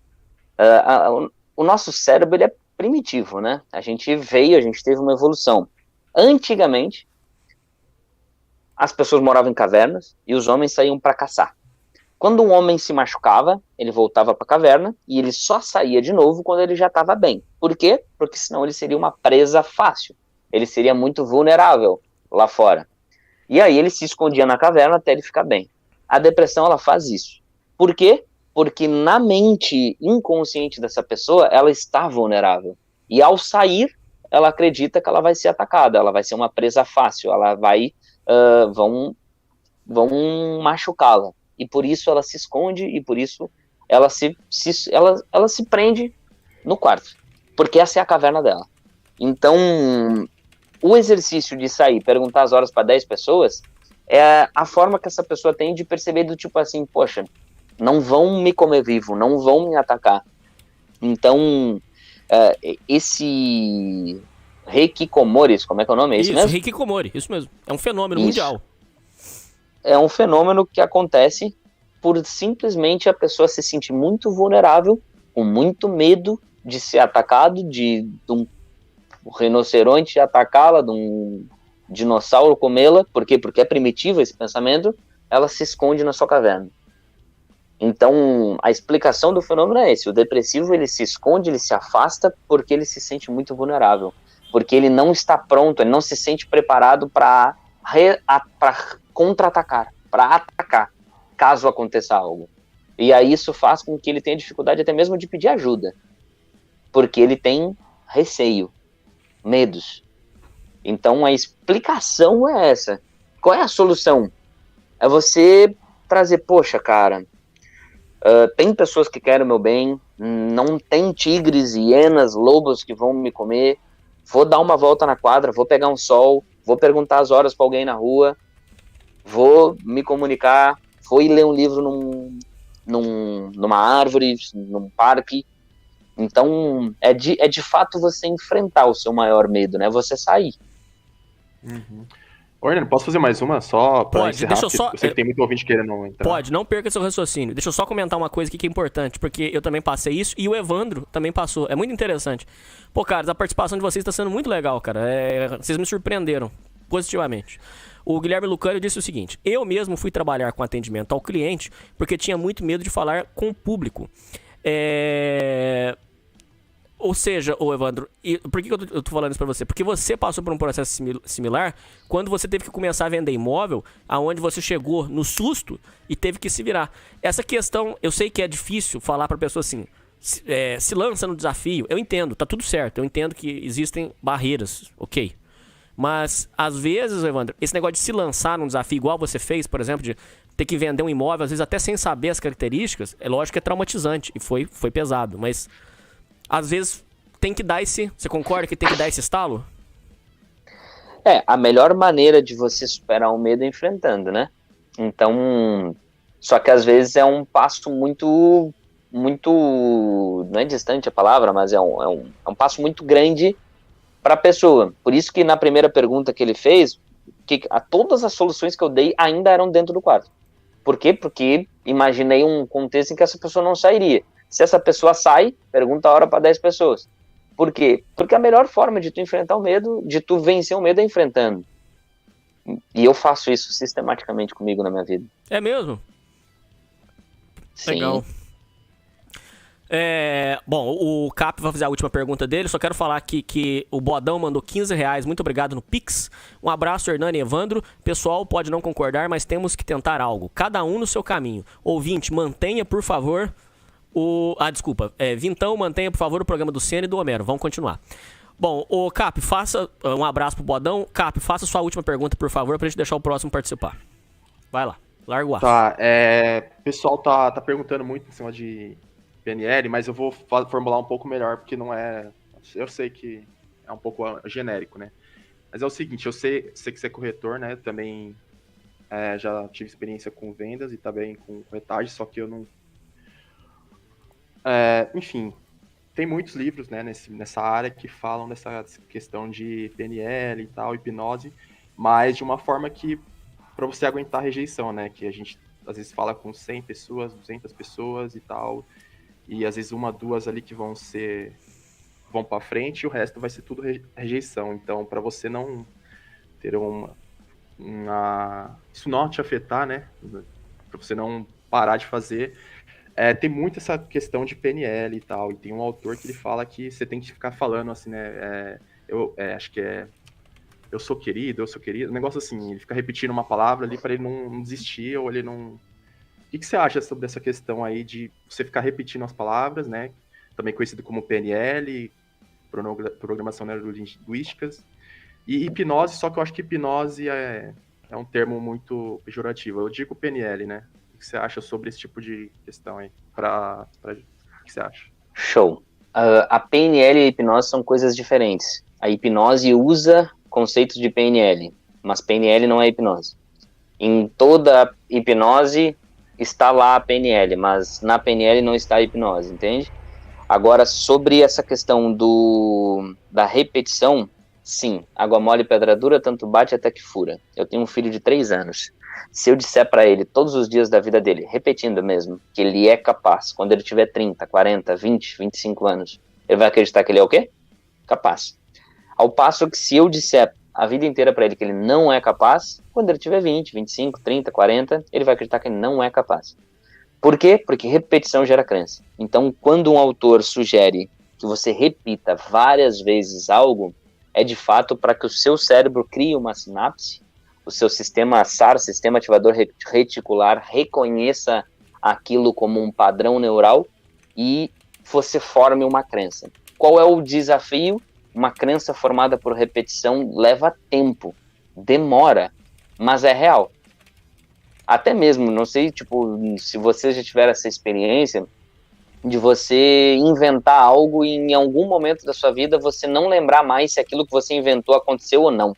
O nosso cérebro, ele é primitivo, né? A gente teve uma evolução. Antigamente, as pessoas moravam em cavernas e os homens saíam para caçar. Quando um homem se machucava, ele voltava para a caverna e ele só saía de novo quando ele já estava bem. Por quê? Porque senão ele seria uma presa fácil. Ele seria muito vulnerável lá fora. E aí ele se escondia na caverna até ele ficar bem. A depressão, ela faz isso. Por quê? Porque na mente inconsciente dessa pessoa, ela está vulnerável. E ao sair, ela acredita que ela vai ser atacada, ela vai ser uma presa fácil, ela vai... vão machucá-la. E por isso ela se esconde e por isso ela se prende no quarto. Porque essa é a caverna dela. Então, o exercício de sair, perguntar as horas para 10 pessoas, é a forma que essa pessoa tem de perceber do tipo assim, poxa, não vão me comer vivo, não vão me atacar. Então, esse hikikomori, como é que é o nome? É isso mesmo? Hikikomori, isso mesmo. É um fenômeno mundial. É um fenômeno que acontece por simplesmente a pessoa se sentir muito vulnerável, com muito medo de ser atacado, de um rinoceronte atacá-la, de um dinossauro comê-la. Por quê? Porque é primitivo esse pensamento, ela se esconde na sua caverna. Então, a explicação do fenômeno é esse. O depressivo, ele se esconde, ele se afasta porque ele se sente muito vulnerável. Porque ele não está pronto, ele não se sente preparado para contra-atacar, para atacar, caso aconteça algo. E aí isso faz com que ele tenha dificuldade até mesmo de pedir ajuda. Porque ele tem receio, medos. Então a explicação é essa. Qual é a solução? É você trazer, poxa, cara, tem pessoas que querem o meu bem, não tem tigres, hienas, lobos que vão me comer, vou dar uma volta na quadra, vou pegar um sol, vou perguntar as horas para alguém na rua, vou me comunicar, vou ir ler um livro numa árvore, num parque. Então, é de fato você enfrentar o seu maior medo, né? Você sair. Uhum. Orlando, posso fazer mais uma só pra Pode, encerrar? deixa eu só... Eu sei que tem muito ouvinte querendo entrar. Pode, não perca seu raciocínio. Deixa eu só comentar uma coisa aqui que é importante, porque eu também passei isso e o Evandro também passou. É muito interessante. Pô, cara, a participação de vocês está sendo muito legal, cara. Vocês me surpreenderam positivamente. O Guilherme Lucânio disse o seguinte: eu mesmo fui trabalhar com atendimento ao cliente porque tinha muito medo de falar com o público. Ou seja, Evandro, por que eu tô falando isso pra você? Porque você passou por um processo similar quando você teve que começar a vender imóvel, aonde você chegou no susto e teve que se virar. Essa questão, eu sei que é difícil falar pra pessoa assim, se lança no desafio. Eu entendo, tá tudo certo, eu entendo que existem barreiras, ok. Mas, às vezes, Evandro, esse negócio de se lançar num desafio igual você fez, por exemplo, de ter que vender um imóvel, às vezes até sem saber as características, é lógico que é traumatizante e foi pesado, mas... Às vezes tem que dar esse... Você concorda que tem que dar esse estalo? A melhor maneira de você superar o medo é enfrentando, né? Então, só que às vezes é um passo muito, não é distante a palavra, mas é um passo muito grande para a pessoa. Por isso que na primeira pergunta que ele fez, todas as soluções que eu dei ainda eram dentro do quarto. Por quê? Porque imaginei um contexto em que essa pessoa não sairia. Se essa pessoa sai, pergunta a hora para 10 pessoas. Por quê? Porque a melhor forma de tu enfrentar o medo, de tu vencer o medo é enfrentando. E eu faço isso sistematicamente comigo na minha vida. É mesmo? Sim. Legal. Bom, o Cap vai fazer a última pergunta dele. Só quero falar aqui que o Bodão mandou R$15. Muito obrigado no Pix. Um abraço, Hernani e Evandro. Pessoal, pode não concordar, mas temos que tentar algo. Cada um no seu caminho. Ouvinte, mantenha, por favor, Vintão, mantenha, por favor, o programa do Senna e do Homero. Vamos continuar. Bom, o Cap, faça um abraço pro Bodão. Cap, faça sua última pergunta, por favor, pra gente deixar o próximo participar. Vai lá, larga o aço. Tá, o pessoal tá perguntando muito em cima de PNL, mas eu vou formular um pouco melhor, porque não é... Eu sei que é um pouco genérico, né? Mas é o seguinte, eu sei que você é corretor, né? Também já tive experiência com vendas e também com corretagem, só que eu não... enfim, tem muitos livros, né, nessa área que falam dessa questão de PNL e tal, hipnose, mas de uma forma que, para você aguentar a rejeição, né? Que a gente às vezes fala com 100 pessoas, 200 pessoas e tal, e às vezes uma, duas ali que vão para frente e o resto vai ser tudo rejeição. Então, para você não ter isso não te afetar, né? Para você não parar de fazer, tem muito essa questão de PNL e tal, e tem um autor que ele fala que você tem que ficar falando assim, né? Acho que eu sou querido, um negócio assim, ele fica repetindo uma palavra ali para ele não desistir ou ele não... O que você acha sobre essa questão aí de você ficar repetindo as palavras, né? Também conhecido como PNL, programação neurolinguísticas, e hipnose, só que eu acho que hipnose é um termo muito pejorativo. Eu digo PNL, né? O que você acha sobre esse tipo de questão aí? O que você acha? Show. A PNL e a hipnose são coisas diferentes. A hipnose usa conceitos de PNL, mas PNL não é hipnose. Em toda hipnose está lá a PNL, mas na PNL não está a hipnose, entende? Agora, sobre essa questão da repetição, sim, água mole e pedra dura, tanto bate até que fura. Eu tenho um filho de 3 anos. Se eu disser para ele todos os dias da vida dele, repetindo mesmo, que ele é capaz, quando ele tiver 30, 40, 20, 25 anos, ele vai acreditar que ele é o quê? Capaz. Ao passo que se eu disser a vida inteira para ele que ele não é capaz, quando ele tiver 20, 25, 30, 40, ele vai acreditar que ele não é capaz. Por quê? Porque repetição gera crença. Então, quando um autor sugere que você repita várias vezes algo, é de fato para que o seu cérebro crie uma sinapse, o seu sistema SAR, sistema ativador reticular, reconheça aquilo como um padrão neural e você forme uma crença. Qual é o desafio? Uma crença formada por repetição leva tempo, demora, mas é real. Até mesmo, não sei, se você já tiver essa experiência de você inventar algo e em algum momento da sua vida você não lembrar mais se aquilo que você inventou aconteceu ou não.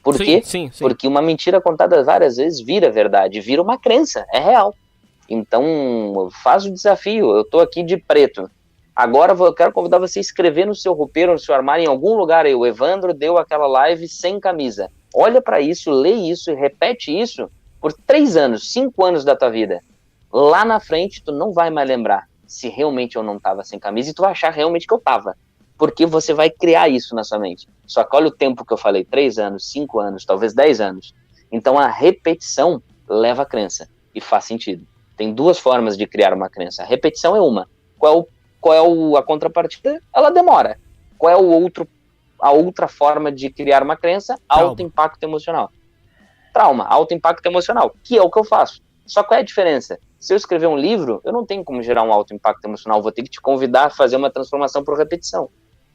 Por quê? Sim. Porque uma mentira contada várias vezes vira verdade, vira uma crença, é real. Então, faz o desafio, eu tô aqui de preto. Agora eu quero convidar você a escrever no seu roupeiro, no seu armário, em algum lugar aí, o Evandro deu aquela live sem camisa. Olha para isso, lê isso e repete isso por 3 anos, 5 anos da tua vida. Lá na frente, tu não vai mais lembrar se realmente eu não tava sem camisa e tu vai achar realmente que eu tava. Porque você vai criar isso na sua mente. Só que olha o tempo que eu falei, 3 anos, 5 anos, talvez 10 anos. Então a repetição leva a crença e faz sentido. Tem 2 formas de criar uma crença. A repetição é uma. Qual é a contrapartida? Ela demora. Qual é a outra forma de criar uma crença? Alto impacto emocional. Trauma, alto impacto emocional, que é o que eu faço. Só qual é a diferença? Se eu escrever um livro, eu não tenho como gerar um alto impacto emocional, vou ter que te convidar a fazer uma transformação por repetição.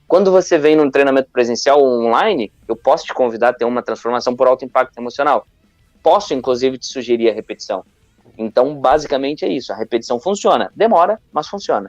Quando você vem num treinamento presencial ou online, eu posso te convidar a ter uma transformação por alto impacto emocional. Posso, inclusive, te sugerir a repetição. Então, basicamente é isso. A repetição funciona. Demora, mas funciona.